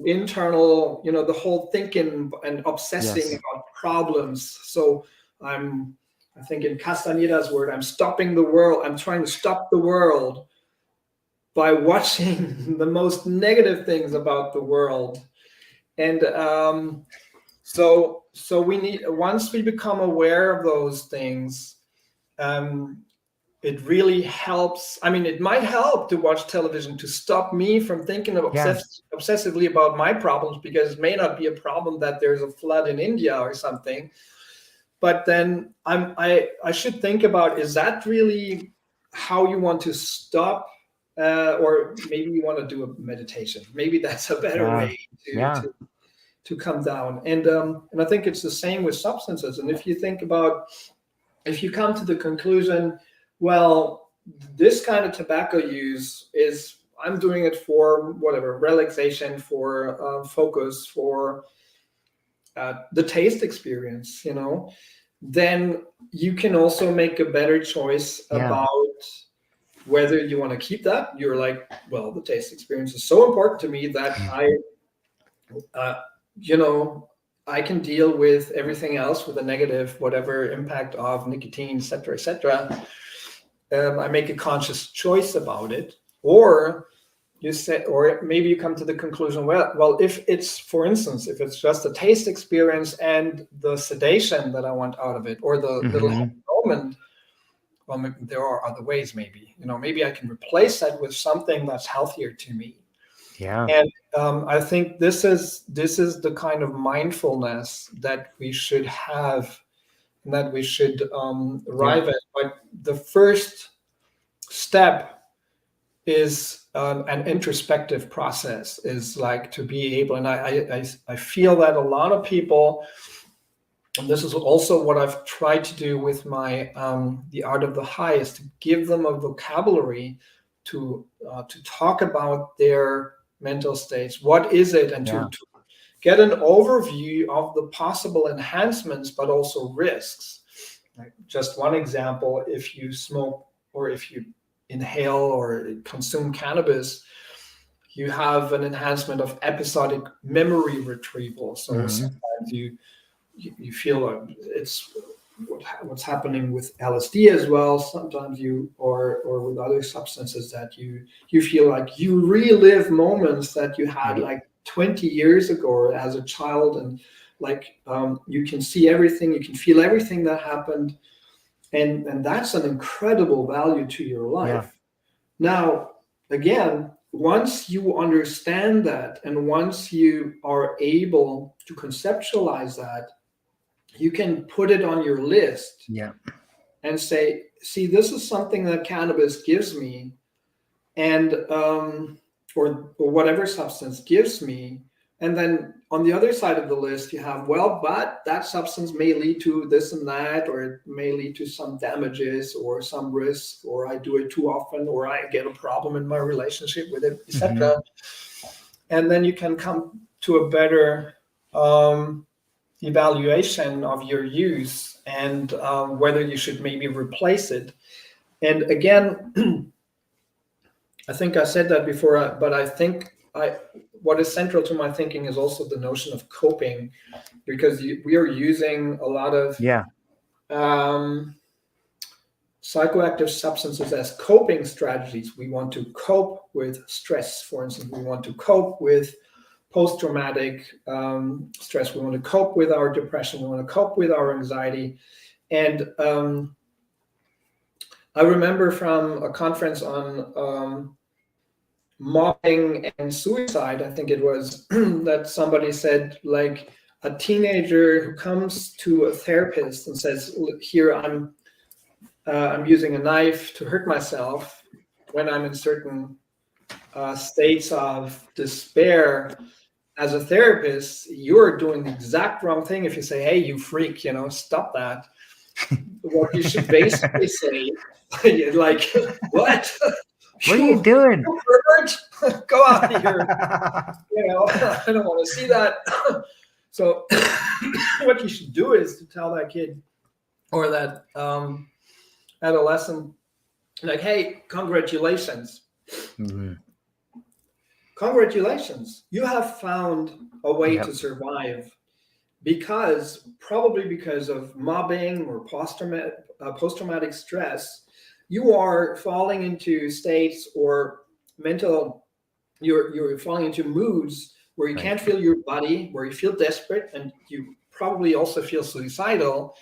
internal, the whole thinking and obsessing about problems. So I think in Castaneda's word, I'm stopping the world. I'm trying to stop the world by watching the most negative things about the world. And so we need, once we become aware of those things, it really helps. I mean, it might help to watch television to stop me from thinking obsessively about my problems, because it may not be a problem that there's a flood in India or something. But then I should think about, is that really how you want to stop? Or maybe you want to do a meditation. Maybe that's a better way to come down. And I think it's the same with substances. And if you think about, if you come to the conclusion, well, this kind of tobacco use is, I'm doing it for whatever, relaxation, for focus, for the taste experience, then you can also make a better choice about whether you want to keep that. You're like, well, the taste experience is so important to me that I can deal with everything else, with the negative, whatever impact of nicotine, et cetera, et cetera. I make a conscious choice about it. Or you say, or maybe you come to the conclusion, well, if it's, for instance, if it's just a taste experience and the sedation that I want out of it, or the little moment, well, maybe there are other ways, maybe, maybe I can replace that with something that's healthier to me. Yeah. And I think this is the kind of mindfulness that we should have, and that we should arrive at. But the first step is an introspective process, is like to be able, and I feel that a lot of people, and this is also what I've tried to do with my The Art of the High, is to give them a vocabulary to talk about their mental states. What is it? And to get an overview of the possible enhancements, but also risks. Like, just one example, if you smoke or if you inhale or consume cannabis, you have an enhancement of episodic memory retrieval. So sometimes you feel like it's what's happening with LSD as well. Sometimes or with other substances, that you feel like you relive moments that you had like 20 years ago or as a child, and like you can see everything, you can feel everything that happened, and that's an incredible value to your life. Now, again, once you understand that, and once you are able to conceptualize that, you can put it on your list and say, see, this is something that cannabis gives me, and or whatever substance gives me. And then on the other side of the list, you have, well, but that substance may lead to this and that, or it may lead to some damages or some risk, or I do it too often, or I get a problem in my relationship with it, etc. And then you can come to a better evaluation of your use, and whether you should maybe replace it. And again, I think I said that before, but I think what is central to my thinking is also the notion of coping, because we are using a lot of psychoactive substances as coping strategies. We want to cope with stress, for instance. We want to cope with post-traumatic stress. We want to cope with our depression. We want to cope with our anxiety. And I remember from a conference on mobbing and suicide, I think it was, that somebody said, like, a teenager who comes to a therapist and says, here, I'm I'm using a knife to hurt myself, when I'm in certain states of despair, as a therapist, you're doing the exact wrong thing if you say, hey, you freak, stop that. What you should basically say, like, what? What are you doing? Pervert? Go out of here. I don't want to see that. So what you should do is to tell that kid or that adolescent, like, hey, congratulations. Mm-hmm. Congratulations. You have found a way to survive probably because of mobbing or post-traumatic stress. You are falling into states or you're falling into moods where you can't feel your body, where you feel desperate, and you probably also feel suicidal,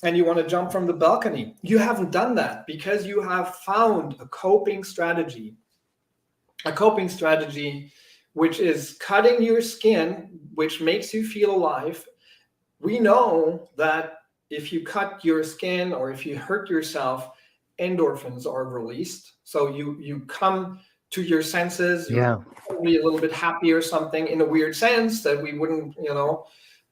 and you want to jump from the balcony. You haven't done that because you have found a coping strategy which is cutting your skin, which makes you feel alive. We know that if you cut your skin or if you hurt yourself, endorphins are released. So you come to your senses. You're probably a little bit happy or something, in a weird sense that we wouldn't,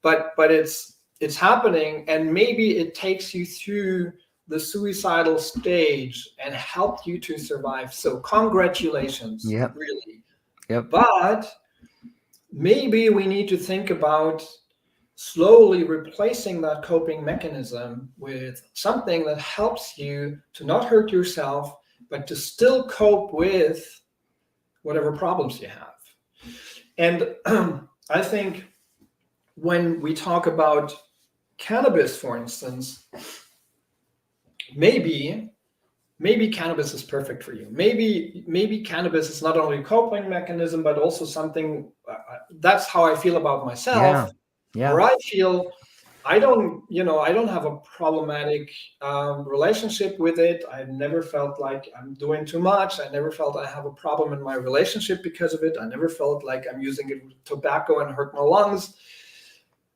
but it's happening, and maybe it takes you through the suicidal stage and helped you to survive. So congratulations, really. But maybe we need to think about slowly replacing that coping mechanism with something that helps you to not hurt yourself, but to still cope with whatever problems you have. And I think when we talk about cannabis, for instance, maybe cannabis is perfect for you. Maybe cannabis is not only a coping mechanism, but also something. That's how I feel about myself. Where I feel I don't have a problematic relationship with it. I've never felt like I'm doing too much. I never felt I have a problem in my relationship because of it. I never felt like I'm using it with tobacco and hurt my lungs.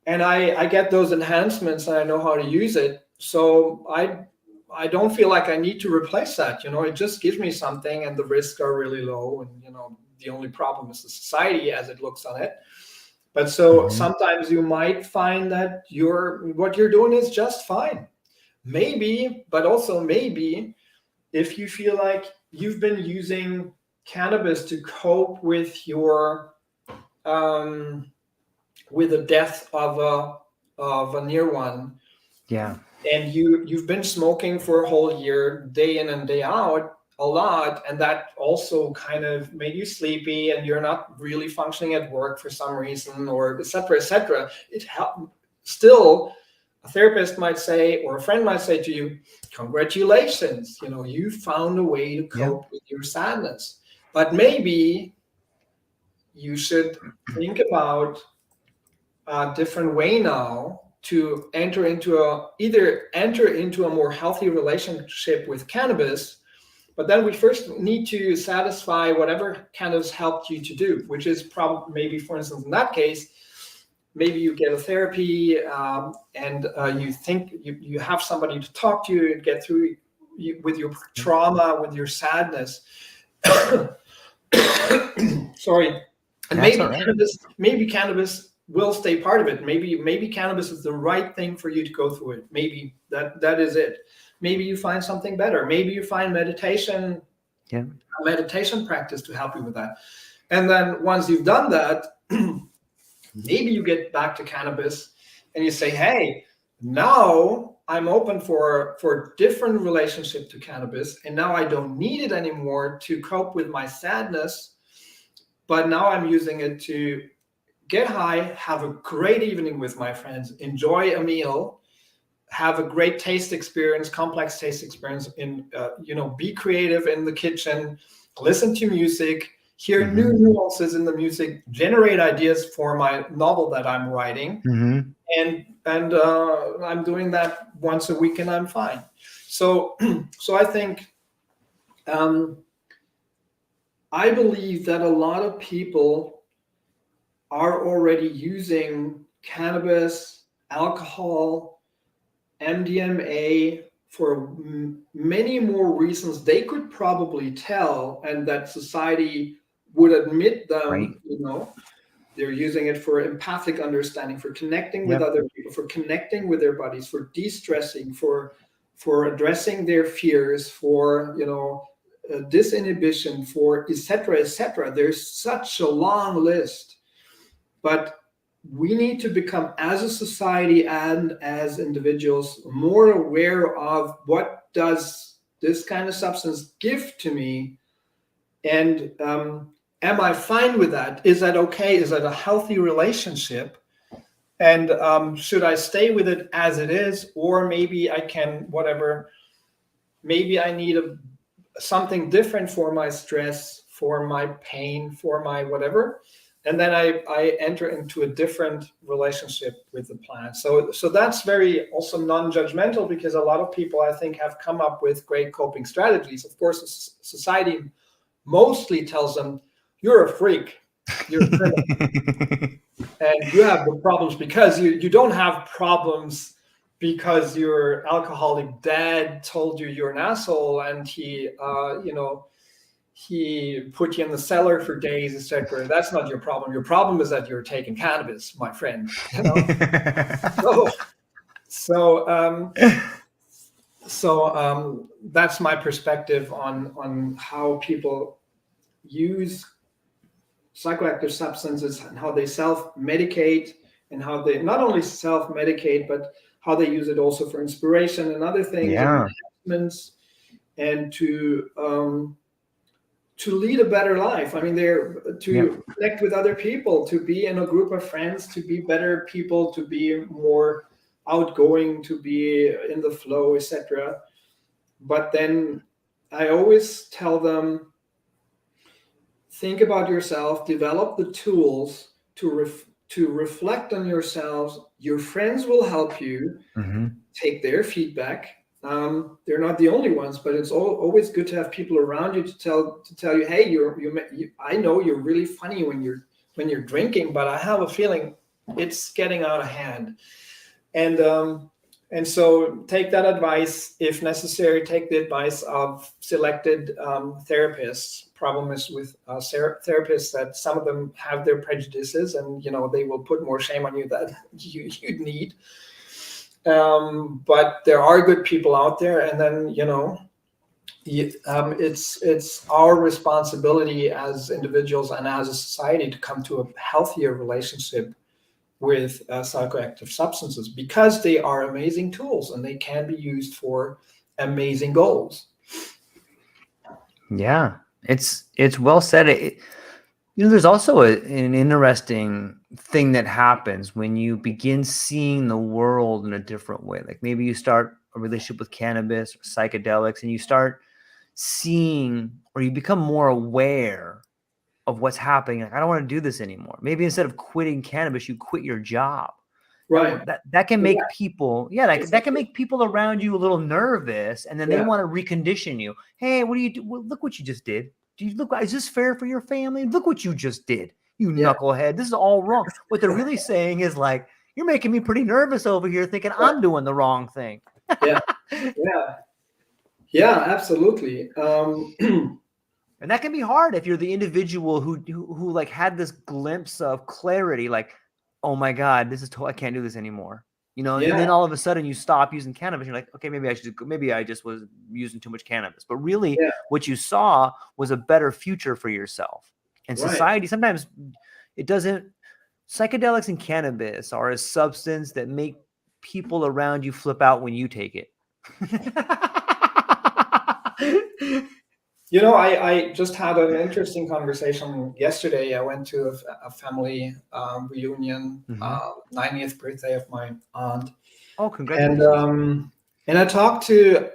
And I get those enhancements and I know how to use it. So I don't feel like I need to replace that. It just gives me something, and the risks are really low. And, the only problem is the society as it looks on it. But so sometimes you might find that what you're doing is just fine. Maybe, but also maybe, if you feel like you've been using cannabis to cope with your with the death of a near one. And you've been smoking for a whole year, day in and day out, a lot, and that also kind of made you sleepy, and you're not really functioning at work for some reason, or et cetera. It helped. Still, a therapist might say, or a friend might say to you, congratulations, you found a way to cope with your sadness. But maybe you should think about a different way now to enter into a more healthy relationship with cannabis. But then we first need to satisfy whatever cannabis helped you to do, which is probably, maybe, for instance, in that case, maybe you get a therapy and you think you have somebody to talk to and get through with your trauma, with your sadness. Sorry. And maybe cannabis will stay part of it. Maybe cannabis is the right thing for you to go through it. Maybe that is it. Maybe you find something better. Maybe you find meditation practice to help you with that. And then once you've done that, maybe you get back to cannabis and you say, hey, now I'm open for different relationship to cannabis. And now I don't need it anymore to cope with my sadness. But now I'm using it to get high, have a great evening with my friends, enjoy a meal, have a great taste experience, complex taste experience, be creative in the kitchen, listen to music, hear new nuances in the music, generate ideas for my novel that I'm writing. And I'm doing that once a week and I'm fine. So I think, I believe that a lot of people are already using cannabis, alcohol, MDMA, for many more reasons they could probably tell, and that society would admit them, Right. They're using it for empathic understanding, for connecting with other people, for connecting with their bodies, for de-stressing, for addressing their fears, for disinhibition, for etc. There's such a long list, but we need to become, as a society and as individuals, more aware of what does this kind of substance give to me, and am I fine with that? Is that okay? Is that a healthy relationship? And should I stay with it as it is? Or maybe I can, maybe I need something different for my stress, for my pain, for my whatever. And then I enter into a different relationship with the plant. So that's very also non-judgmental, because a lot of people, I think, have come up with great coping strategies. Of course, society mostly tells them, you're a freak, you're a criminal, and you have the problems because you don't have problems because your alcoholic dad told you you're an asshole and he put you in the cellar for days, etc. That's not your problem. Your problem is that you're taking cannabis, my friend. So that's my perspective on how people use psychoactive substances and how they self-medicate, and how they not only self-medicate, but how they use it also for inspiration and other things, and enhancements, and to lead a better life. I mean, they're to connect with other people, to be in a group of friends, to be better people, to be more outgoing, to be in the flow, etc. But then I always tell them, think about yourself, develop the tools to reflect on yourselves. Your friends will help you take their feedback. They're not the only ones, but it's always good to have people around you to tell you, hey, I know you're really funny when you're drinking, but I have a feeling it's getting out of hand. And so take that advice. If necessary, take the advice of selected therapists. Problem is with therapists that some of them have their prejudices, and they will put more shame on you than you'd need. But there are good people out there, and then it's our responsibility as individuals and as a society to come to a healthier relationship with psychoactive substances, because they are amazing tools and they can be used for amazing goals. Yeah, it's well said. There's also an interesting thing that happens when you begin seeing the world in a different way. Like maybe you start a relationship with cannabis or psychedelics, and you start seeing, or you become more aware of what's happening. Like, I don't want to do this anymore. Maybe instead of quitting cannabis, you quit your job. Right. That can make people, that can make people around you a little nervous, and then they want to recondition you. Hey, what do you do? Well, look what you just did. Is this fair for your family? Look what you just did, you knucklehead. This is all wrong. What they're really saying is like, you're making me pretty nervous over here, thinking I'm doing the wrong thing. Yeah, absolutely. And that can be hard if you're the individual who like had this glimpse of clarity, like, oh my God, I can't do this anymore. And then all of a sudden you stop using cannabis. You're like, okay, maybe I just was using too much cannabis. But really what you saw was a better future for yourself. And society, sometimes it doesn't. Psychedelics and cannabis are a substance that make people around you flip out when you take it. I just had an interesting conversation yesterday. I went to a family reunion, 90th birthday of my aunt. Oh, congratulations. And I talked to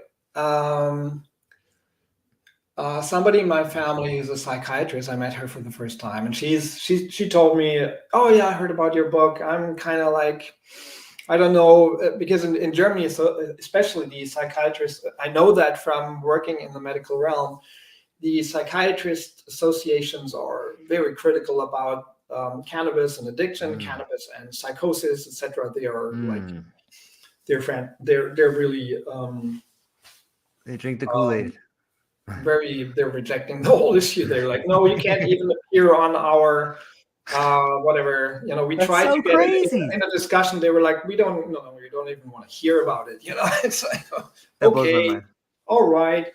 somebody in my family who's a psychiatrist. I met her for the first time, and she told me, oh yeah, I heard about your book. I'm kind of like, I don't know, because in Germany, so especially the psychiatrists, I know that from working in the medical realm, the psychiatrist associations are very critical about cannabis and addiction, cannabis and psychosis, etc. They are like they're really They drink the Kool-Aid. They're rejecting the whole issue. They're like, no, you can't even appear on our whatever. We That's tried so to get crazy. in a discussion. They were like, we don't even want to hear about it. It's like, That blows my okay, mind. all right.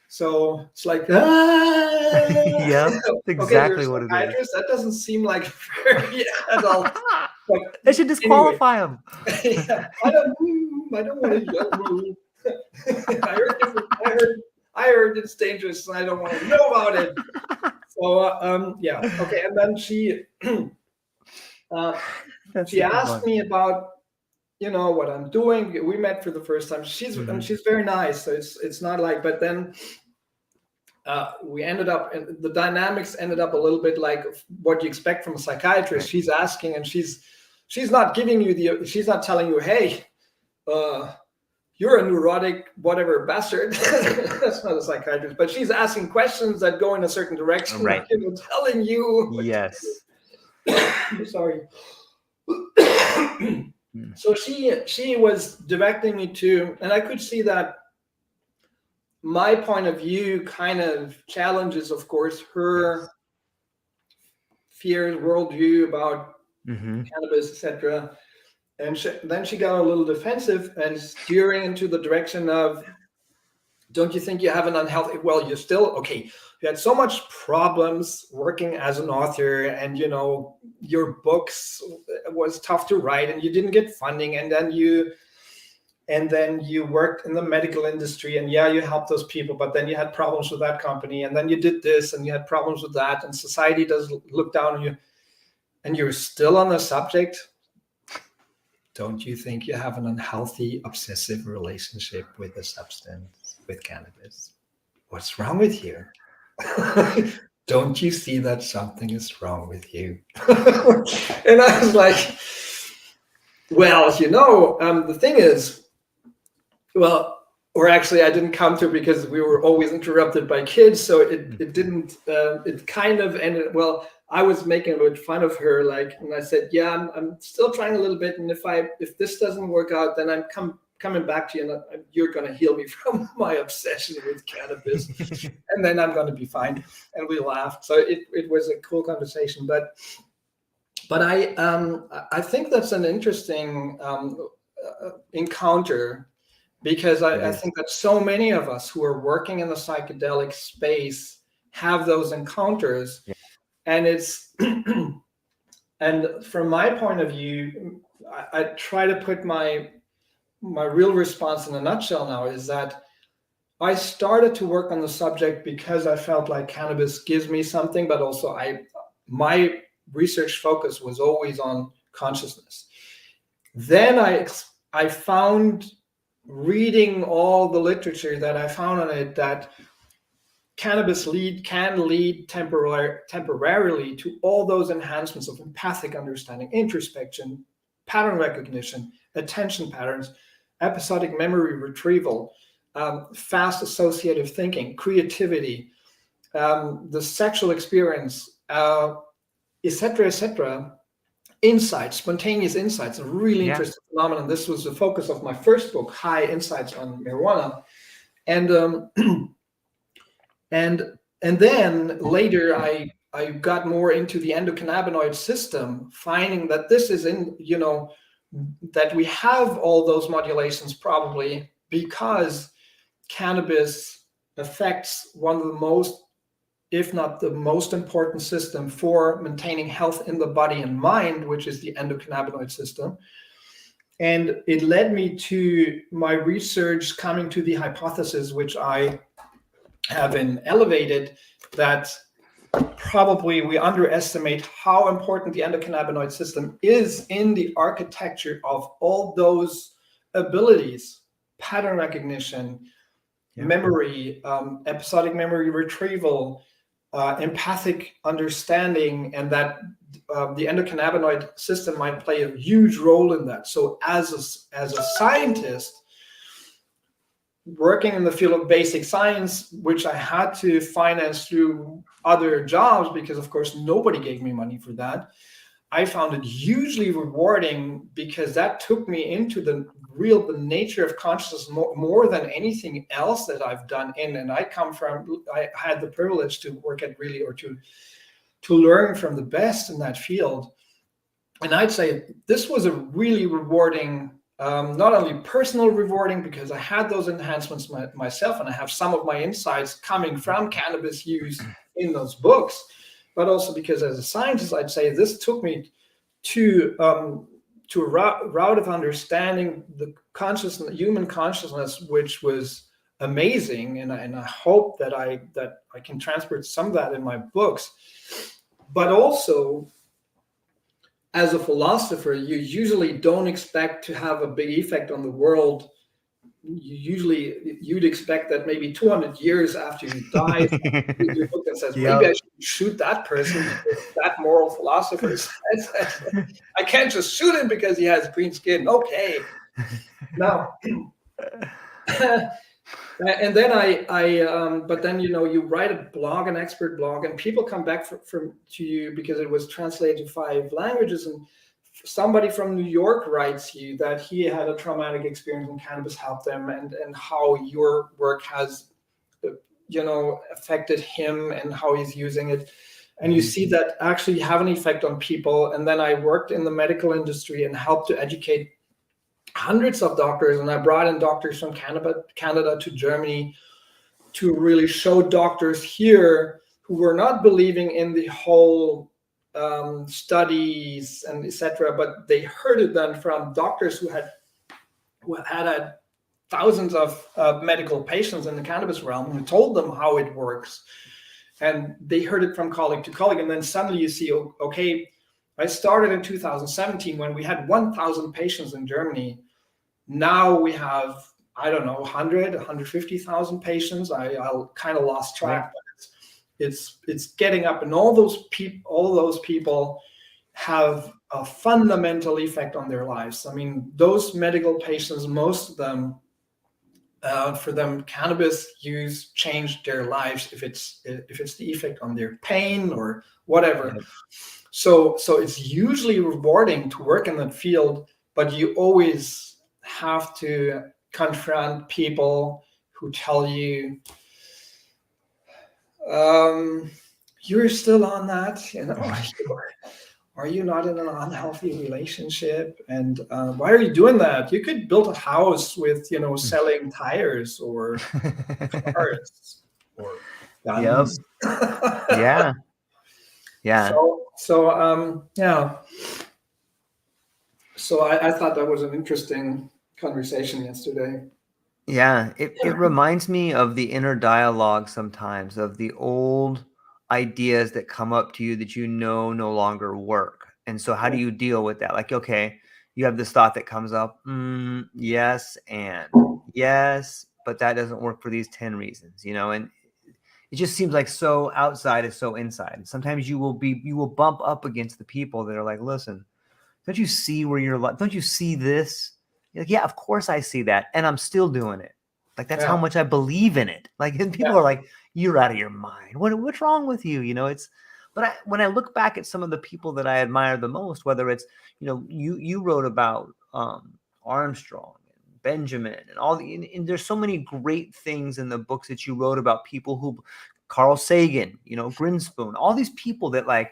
So it's like, Yeah, exactly what it is. That doesn't seem like very adult. But They should disqualify him. Yeah, I don't want to yell. I heard it's dangerous, and I don't want to know about it. So yeah, okay. And then she asked me about what I'm doing. We met for the first time. She's very nice. So it's not like. But then we ended up, and the dynamics ended up a little bit like what you expect from a psychiatrist. She's asking, and she's not giving you she's not telling you, hey, you're a neurotic whatever bastard. That's not a psychiatrist, but she's asking questions that go in a certain direction, right? Telling you. Yes. Sorry. So she was directing me to, and I could see that my point of view kind of challenges, of course, her fears, worldview about cannabis, etc. And then she got a little defensive and steering into the direction of, don't you think you have an unhealthy, well, you're still, okay, you had so much problems working as an author, and, your books was tough to write, and you didn't get funding, and then you worked in the medical industry, and yeah, you helped those people, but then you had problems with that company, and then you did this, and you had problems with that, and society does look down on you, and you're still on the subject. Don't you think you have an unhealthy, obsessive relationship with the substance, with cannabis? What's wrong with you? Don't you see that something is wrong with you? And I was like, well, the thing is, or actually I didn't come to it because we were always interrupted by kids. So it didn't, it kind of ended, I was making a bit fun of her, and I said, yeah, I'm still trying a little bit. And if this doesn't work out, then I'm coming back to you, and you're going to heal me from my obsession with cannabis. And then I'm going to be fine. And we laughed. So it was a cool conversation. But I think that's an interesting encounter, because I think that so many of us who are working in the psychedelic space have those encounters. Yeah. And it's, and from my point of view, I try to put my real response in a nutshell now is that I started to work on the subject because I felt like cannabis gives me something, but also my research focus was always on consciousness. Then I found, reading all the literature that I found on it, that cannabis can lead temporarily to all those enhancements of empathic understanding, introspection, pattern recognition, attention patterns, episodic memory retrieval, fast associative thinking, creativity, the sexual experience, etc., insights, spontaneous insights, a really interesting phenomenon. This was the focus of my first book, High Insights on Marijuana. And then later I got more into the endocannabinoid system, finding that this is that we have all those modulations probably because cannabis affects one of the most, if not the most important system for maintaining health in the body and mind, which is the endocannabinoid system. And it led me to my research coming to the hypothesis, which I have been elevated, that probably we underestimate how important the endocannabinoid system is in the architecture of all those abilities: pattern recognition, memory, episodic memory retrieval, empathic understanding, and that the endocannabinoid system might play a huge role in that. So as a scientist working in the field of basic science, which I had to finance through other jobs because, of course, nobody gave me money for that, I found it hugely rewarding because that took me into the nature of consciousness more than anything else that I've done. And I had the privilege to work at to learn from the best in that field. And I'd say this was a really rewarding, not only personal rewarding, because I had those enhancements myself, and I have some of my insights coming from cannabis use in those books, but also because as a scientist, I'd say this took me to a route of understanding the human consciousness, which was amazing. And I hope that I can transport some of that in my books. But also, as a philosopher, you usually don't expect to have a big effect on the world. You'd expect that maybe 200 years after you die, your book that says, maybe I should shoot that person, that moral philosopher says, I can't just shoot him because he has green skin. Okay. Now, and then but then, you write a blog, an expert blog, and people come back to you because it was translated to 5 languages. And somebody from New York writes you that he had a traumatic experience and cannabis helped them, and how your work has, affected him and how he's using it. And you see that actually have an effect on people. And then I worked in the medical industry and helped to educate hundreds of doctors. And I brought in doctors from Canada to Germany to really show doctors here who were not believing in the whole studies and etc., but they heard it then from doctors who had thousands of medical patients in the cannabis realm, who told them how it works, and they heard it from colleague to colleague. And then suddenly you see, okay, I started in 2017 when we had 1,000 patients in Germany. Now we have, I don't know, 150,000 patients. I kind of lost track, but it's getting up, and all those people have a fundamental effect on their lives. I mean, those medical patients, most of them, for them, cannabis use changed their lives if it's the effect on their pain or whatever. Yeah. So it's hugely rewarding to work in that field, but you always have to confront people who tell you, you're still on that, are you not in an unhealthy relationship? And why are you doing that? You could build a house with, selling tires or cars or guns. Yep. Yeah. So I thought that was an interesting conversation yesterday. Yeah, it reminds me of the inner dialogue sometimes, of the old ideas that come up to you that no longer work. And so how do you deal with that? Like, okay, you have this thought that comes up, yes, and yes, but that doesn't work for these 10 reasons, and it just seems like so outside is so inside. Sometimes you will bump up against the people that are like, listen, don't you see don't you see this? You're like, yeah, of course I see that, and I'm still doing it. Like, that's how much I believe in it. Like, and people are like, you're out of your mind. What's wrong with you? But when I look back at some of the people that I admire the most, whether it's, you wrote about Armstrong and Benjamin and and there's so many great things in the books that you wrote about people who, Carl Sagan, Grinspoon, all these people that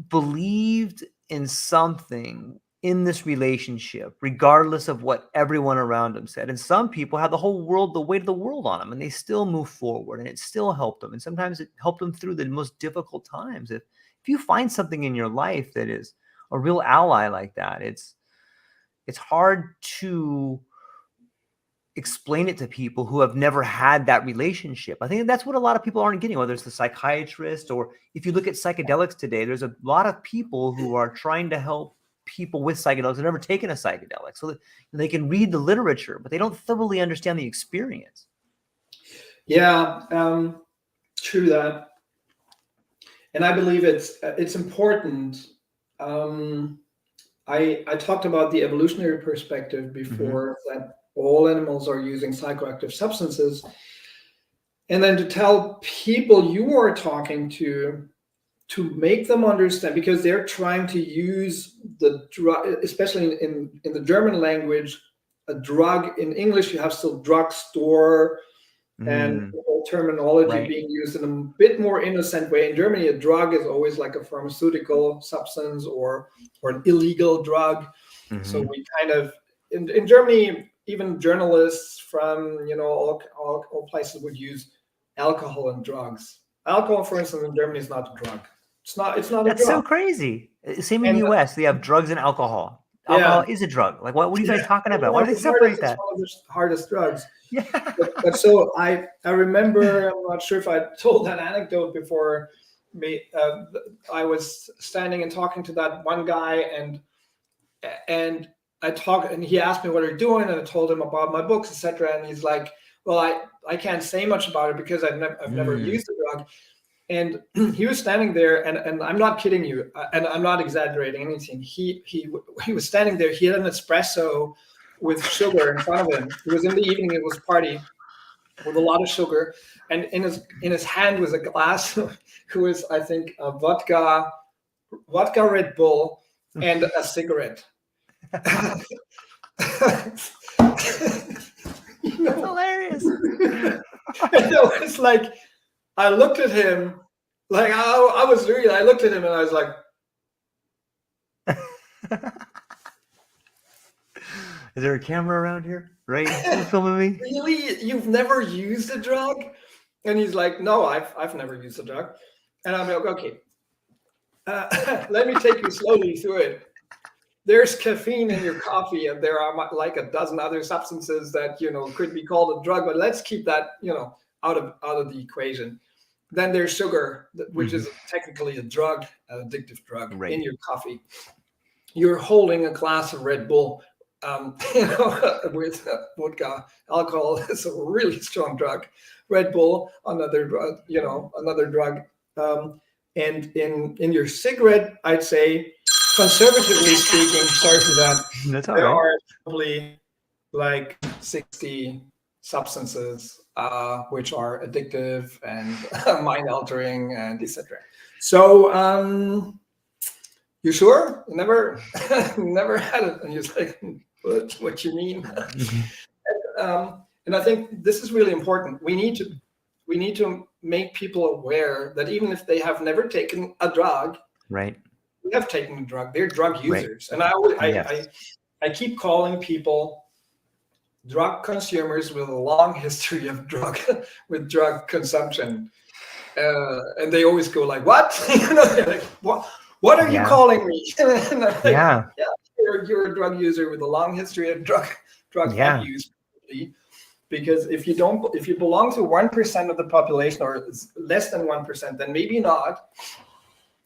believed in something in this relationship, regardless of what everyone around them said. And some people had the weight of the world on them, and they still move forward, and it still helped them. And sometimes it helped them through the most difficult times. If you find something in your life that is a real ally like that, it's hard to explain it to people who have never had that relationship. I think that's what a lot of people aren't getting, whether it's the psychiatrist, or if you look at psychedelics today, there's a lot of people who are trying to help people with psychedelics have never taken a psychedelic, so that they can read the literature, but they don't thoroughly understand the experience. Yeah, true that. And I believe it's important. I talked about the evolutionary perspective before, that all animals are using psychoactive substances. And then to tell people you are talking to to make them understand, because they're trying to use the drug, especially in the German language, a drug. In English, you have still drugstore and terminology being used in a bit more innocent way. In Germany, a drug is always like a pharmaceutical substance or an illegal drug. So we kind of, in Germany, even journalists from all places would use alcohol and drugs. Alcohol, for instance, in Germany is not a drug. It's not. That's a drug. So crazy. Same in the US. They have drugs and alcohol. Alcohol is a drug. Like, what are you guys talking about? Why do they separate that? It's one of the hardest drugs. Yeah. But so I remember, I'm not sure if I told that anecdote before. I was standing and talking to that one guy, and he asked me what are you doing, and I told him about my books, etc. And he's like, well, I can't say much about it because I've never used the drug. And he was standing there, and I'm not kidding you, and I'm not exaggerating anything. He was standing there. He had an espresso with sugar in front of him. It was in the evening. It was a party with a lot of sugar, and in his hand was a glass. Who was, I think, a vodka Red Bull and a cigarette. That's hilarious. And it was like, I looked at him, like I looked at him and I was like, is there a camera around here? Right? You filming me? Really? You've never used a drug? And he's like, no, I've never used a drug. And I'm like, okay, let me take you slowly through it. There's caffeine in your coffee, and there are like a dozen other substances that could be called a drug, but let's keep that out of the equation. Then there's sugar, which is technically a drug, an addictive drug in your coffee. You're holding a glass of Red Bull, with vodka. Alcohol is a really strong drug. Red Bull, another drug, another drug. And in your cigarette, I'd say, conservatively speaking, sorry for that, there are probably like 60 substances which are addictive and mind altering and etc. So you sure? You never had it? And you're like, what you mean? And I think this is really important. We need to make people aware that even if they have never taken a drug, right, we have taken a drug. They're drug users, and I keep calling people drug consumers with a long history of drug consumption, and they always go like, "What? Like, what are you calling me?" And I'm like, yeah, you're a drug user with a long history of drug abuse. Because if you belong to 1% of the population or less than 1%, then maybe not.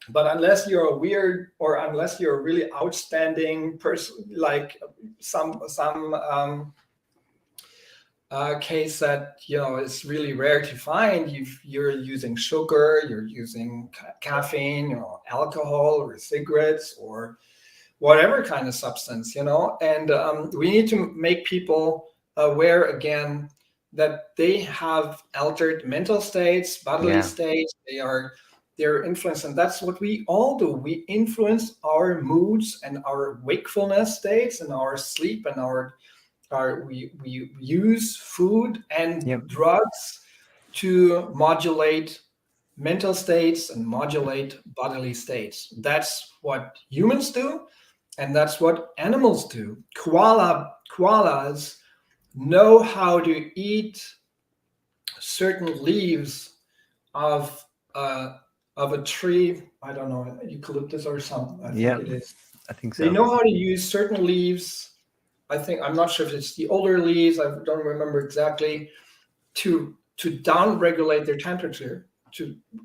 But unless you're a weird, or unless you're a really outstanding person, like some case that is really rare to find, you're using sugar, you're using caffeine, alcohol, or cigarettes, or whatever kind of substance, and we need to make people aware again that they have altered mental states, bodily states. They're influenced, and that's what we all do. We influence our moods and our wakefulness states and our sleep and we use food and drugs to modulate mental states and modulate bodily states. That's what humans do, and that's what animals do. Koalas know how to eat certain leaves of a tree. I don't know, eucalyptus or something. I think it is. I think so. They know how to use certain leaves. I'm not sure if it's the older leaves, I don't remember exactly, to down-regulate their temperature.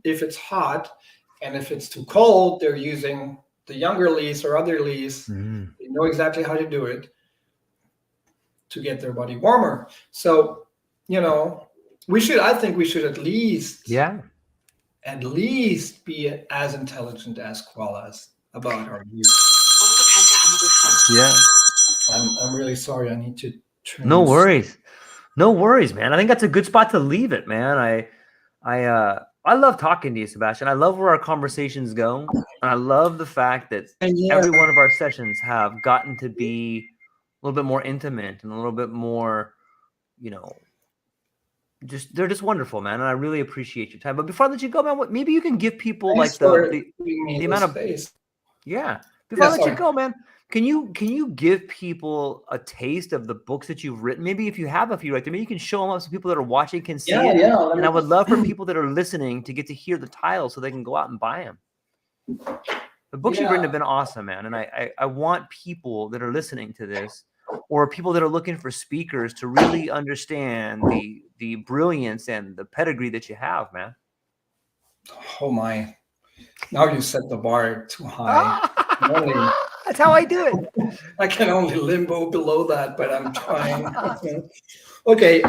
If it's hot, and if it's too cold, they're using the younger leaves or other leaves. They know exactly how to do it to get their body warmer. So, I think we should at least be as intelligent as koalas about our use. Yeah. I'm really sorry. I need to. No worries, man. I think that's a good spot to leave it, man. I love talking to you, Sebastian. I love where our conversations go. And I love the fact that And yeah, every one of our sessions have gotten to be a little bit more intimate and a little bit more, they're just wonderful, man. And I really appreciate your time. But before I let you go, man, maybe you can give people thanks like for the giving me amount this of space. Yeah. Before I let you Sorry. go, man, can you give people a taste of the books that you've written? Maybe if you have a few right there, maybe you can show them up so people that are watching can see it. Yeah. And I would love for people that are listening to get to hear the title so they can go out and buy them. The books you've written have been awesome, man. And I want people that are listening to this, or people that are looking for speakers, to really understand the brilliance and the pedigree that you have, man. Oh my. Now you set the bar too high. That's how I do it. I can only limbo below that, but I'm trying. Okay.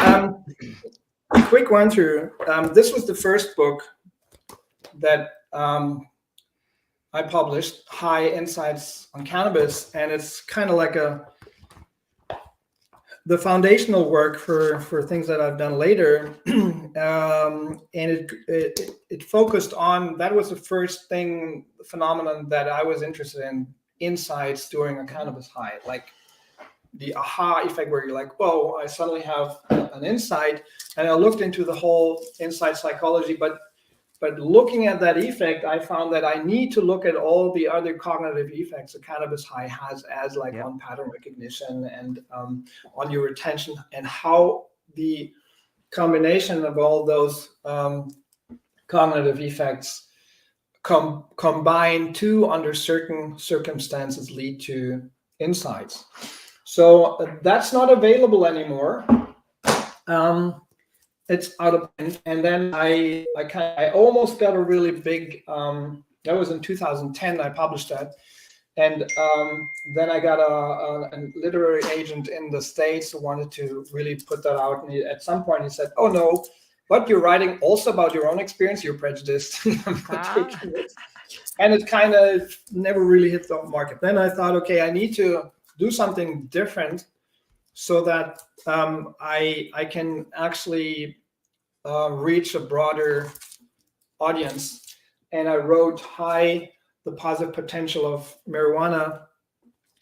Quick run through. This was the first book that I published, High Insights on Cannabis, and it's kind of like the foundational work for things that I've done later. And it focused on, that was the first phenomenon that I was interested in, insights during a cannabis high, like the aha effect where you're like, whoa, I suddenly have an insight. And I looked into the whole insight psychology, but looking at that effect, I found that I need to look at all the other cognitive effects a cannabis high has, as like on pattern recognition and on your attention, and how the combination of all those cognitive effects combine to, under certain circumstances, lead to insights. So that's not available anymore. It's out of print. And then I almost got a really big, that was in 2010, I published that. And then I got a literary agent in the States who wanted to really put that out. And at some point he said, oh no, but you're writing also about your own experience, you're prejudiced. I'm not taking it. And it kind of never really hit the market. Then I thought, okay, I need to do something different so that I can actually reach a broader audience. And I wrote the positive potential of marijuana,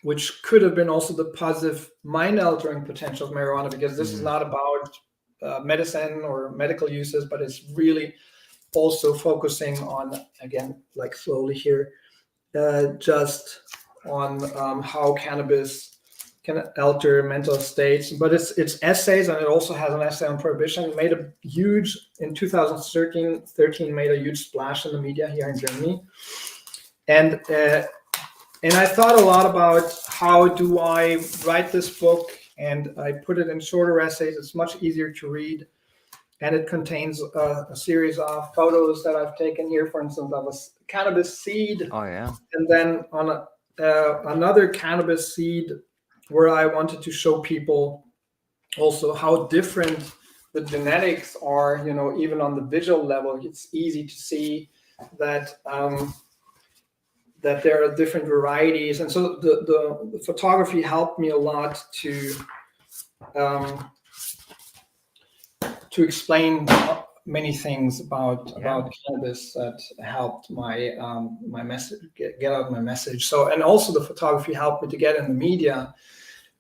which could have been also the positive mind-altering potential of marijuana, because this is not about medicine or medical uses, but it's really also focusing on, again, like slowly here, just on how cannabis can alter mental states. But it's essays, and it also has an essay on prohibition. It made in 2013 made a huge splash in the media here in Germany. And I thought a lot about how do I write this book, and I put it in shorter essays. It's much easier to read, and it contains a series of photos that I've taken here, for instance, of a cannabis seed. Oh yeah. And then on another cannabis seed, where I wanted to show people also how different the genetics are, even on the visual level. It's easy to see that that there are different varieties. And so the photography helped me a lot to explain many things about cannabis that helped my my message get out my message. So, and also the photography helped me to get in the media.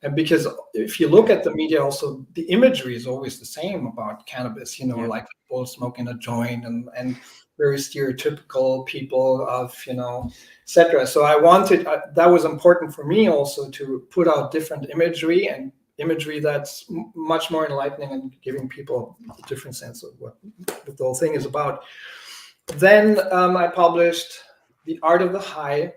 And because if you look at the media, also the imagery is always the same about cannabis, like people smoking a joint and very stereotypical people of, etc. So I wanted, that was important for me also to put out different imagery, and imagery that's much more enlightening and giving people a different sense of what the whole thing is about. Then I published The Art of the High,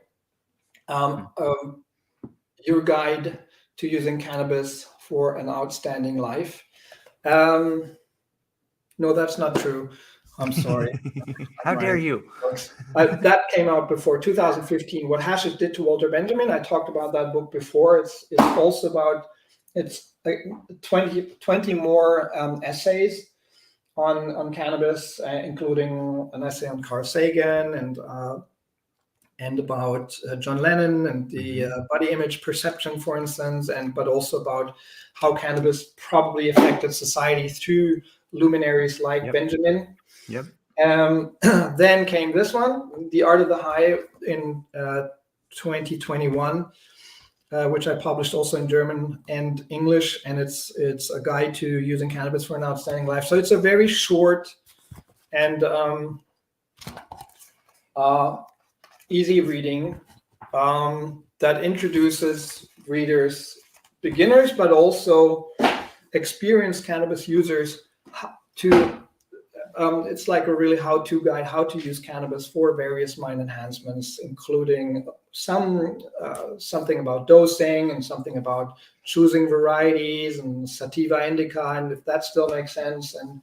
your guide to using cannabis for an outstanding life. No, that's not true. I'm sorry. How dare you? That came out before 2015. What Hashish Did to Walter Benjamin. I talked about that book before. It's also about, it's like 20 more essays on cannabis, including an essay on Carl Sagan and about John Lennon and the body image perception, for instance, but also about how cannabis probably affected society through luminaries like Benjamin. Yep. Then came this one, The Art of the High, in 2021, which I published also in German and English, and it's a guide to using cannabis for an outstanding life. So it's a very short and easy reading that introduces readers, beginners, but also experienced cannabis users to it's like a really how-to guide, how to use cannabis for various mind enhancements, including something about dosing and something about choosing varieties and sativa indica, and if that still makes sense, and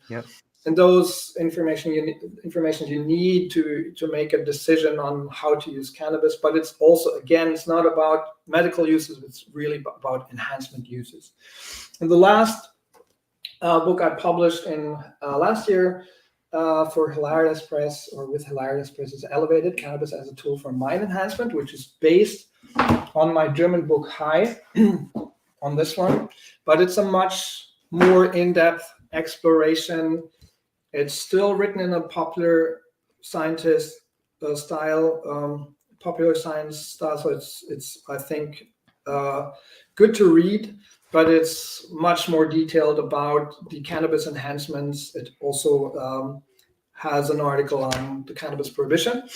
and those information you need to make a decision on how to use cannabis. But it's also, again, it's not about medical uses, it's really about enhancement uses. And the last book I published in last year for Hilarious Press, or with Hilarious Press, is Elevated: Cannabis as a Tool for Mind Enhancement, which is based on my German book High, on this one, but it's a much more in-depth exploration. It's still written in a popular scientist style, popular science style, so it's I think good to read, but it's much more detailed about the cannabis enhancements. It also has an article on the cannabis prohibition,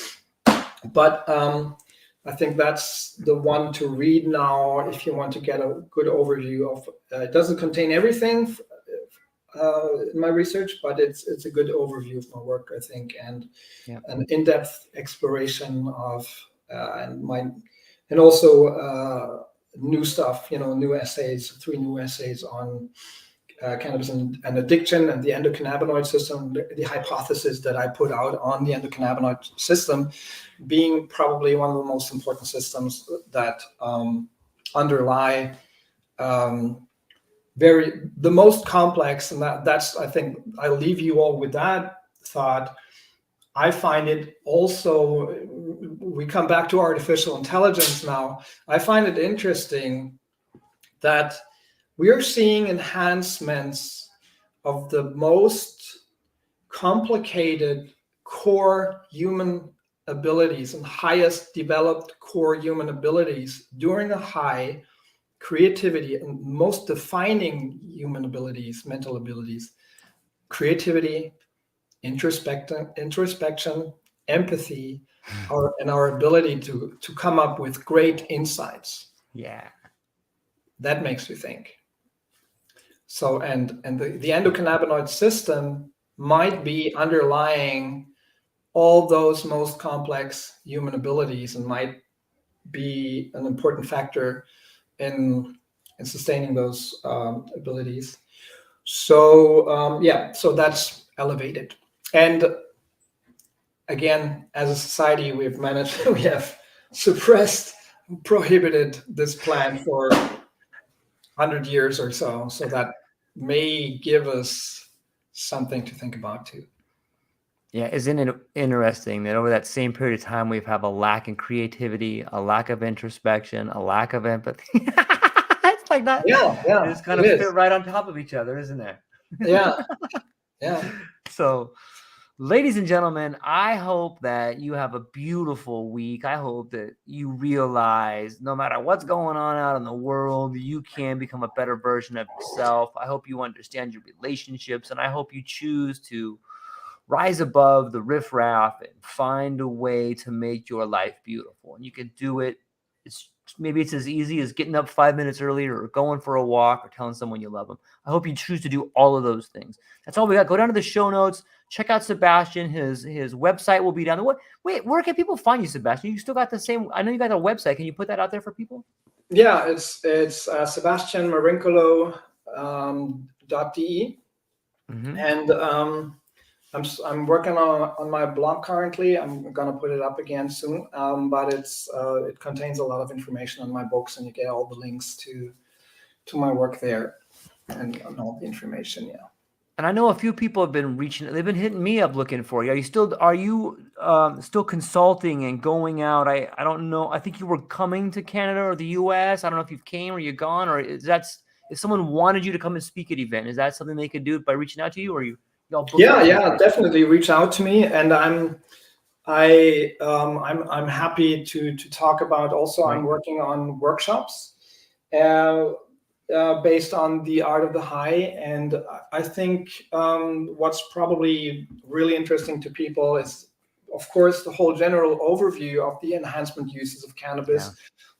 but I think that's the one to read now if you want to get a good overview of. It doesn't contain everything in my research, but it's a good overview of my work, I think, and an in-depth exploration of and also new stuff, new essays, 3 new essays on cannabis and addiction and the endocannabinoid system, the hypothesis that I put out on the endocannabinoid system being probably one of the most important systems that underlie the most complex, and that's, I think, I'll leave you all with that thought. I find it also, we come back to artificial intelligence now. I find it interesting that we are seeing enhancements of the most complicated core human abilities and highest developed core human abilities during a high, creativity, and most defining human abilities, mental abilities, creativity, introspection, empathy, and our ability to come up with great insights. Yeah, that makes me think. So, and the endocannabinoid system might be underlying all those most complex human abilities and might be an important factor in sustaining those abilities. So so that's Elevated. And again, as a society, we have suppressed, prohibited this plant for 100 years or so. So that may give us something to think about too. Yeah, isn't it interesting that over that same period of time, we've had a lack in creativity, a lack of introspection, a lack of empathy. It's like that. Yeah. It's kind of fit right on top of each other, isn't it? Yeah. So, ladies and gentlemen, I hope that you have a beautiful week. I hope that you realize no matter what's going on out in the world, you can become a better version of yourself. I hope you understand your relationships, and I hope you choose to rise above the riffraff and find a way to make your life beautiful. And you can do it. Maybe it's as easy as getting up 5 minutes earlier, or going for a walk, or telling someone you love them. I hope you choose to do all of those things. That's all we got. Go down to the show notes. Check out Sebastian. His website will be down there. Wait, where can people find you, Sebastian? You still got the same. I know you got a website. Can you put that out there for people? Yeah, it's Sebastián Marincolo .de, and I'm working on my blog currently. I'm gonna put it up again soon, but it contains a lot of information on my books, and you get all the links to my work there and all the information. Yeah. And I know a few people have been they've been hitting me up looking for you. Are you still consulting and going out? I don't know. I think you were coming to Canada or the US. I don't know if you've came or you're gone, or if someone wanted you to come and speak at an event, is that something they could do by reaching out to you, or you? Y'all book Yeah, definitely reach out to me, and I'm happy to talk about. Also, Right. I'm working on workshops based on the art of the high, and I think what's probably really interesting to people is, of course, the whole general overview of the enhancement uses of cannabis,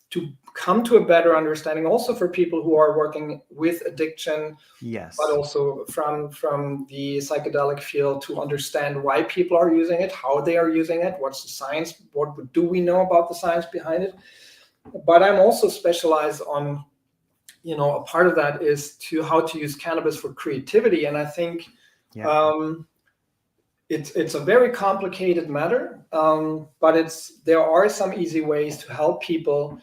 to come to a better understanding, also for people who are working with addiction, Yes. but also from the psychedelic field, to understand why people are using it, how they are using it, what's the science, what do we know about the science behind it. But I'm also specialized on, a part of that is to how to use cannabis for creativity. And I think it's a very complicated matter, but there are some easy ways to help people,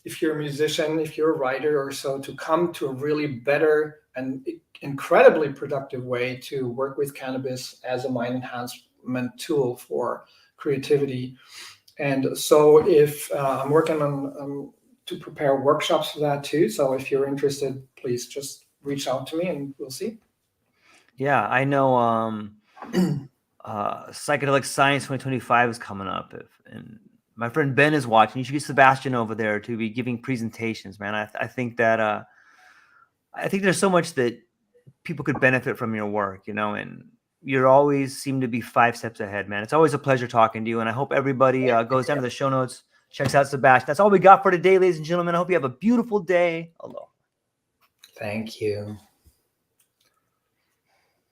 if you're a musician, if you're a writer or so, to come to a really better and incredibly productive way to work with cannabis as a mind enhancement tool for creativity. And so if I'm working on to prepare workshops for that too. So if you're interested, please just reach out to me and we'll see. Yeah, I know Psychedelic Science 2025 is coming up. And my friend Ben is watching. You should get Sebastian over there to be giving presentations, man. I think that I think there's so much that people could benefit from your work, and you always seem to be 5 steps ahead, man. It's always a pleasure talking to you, and I hope everybody goes down to the show notes, checks out Sebastian. That's all we got for today, ladies and gentlemen. I hope you have a beautiful day. Aloha. Thank you.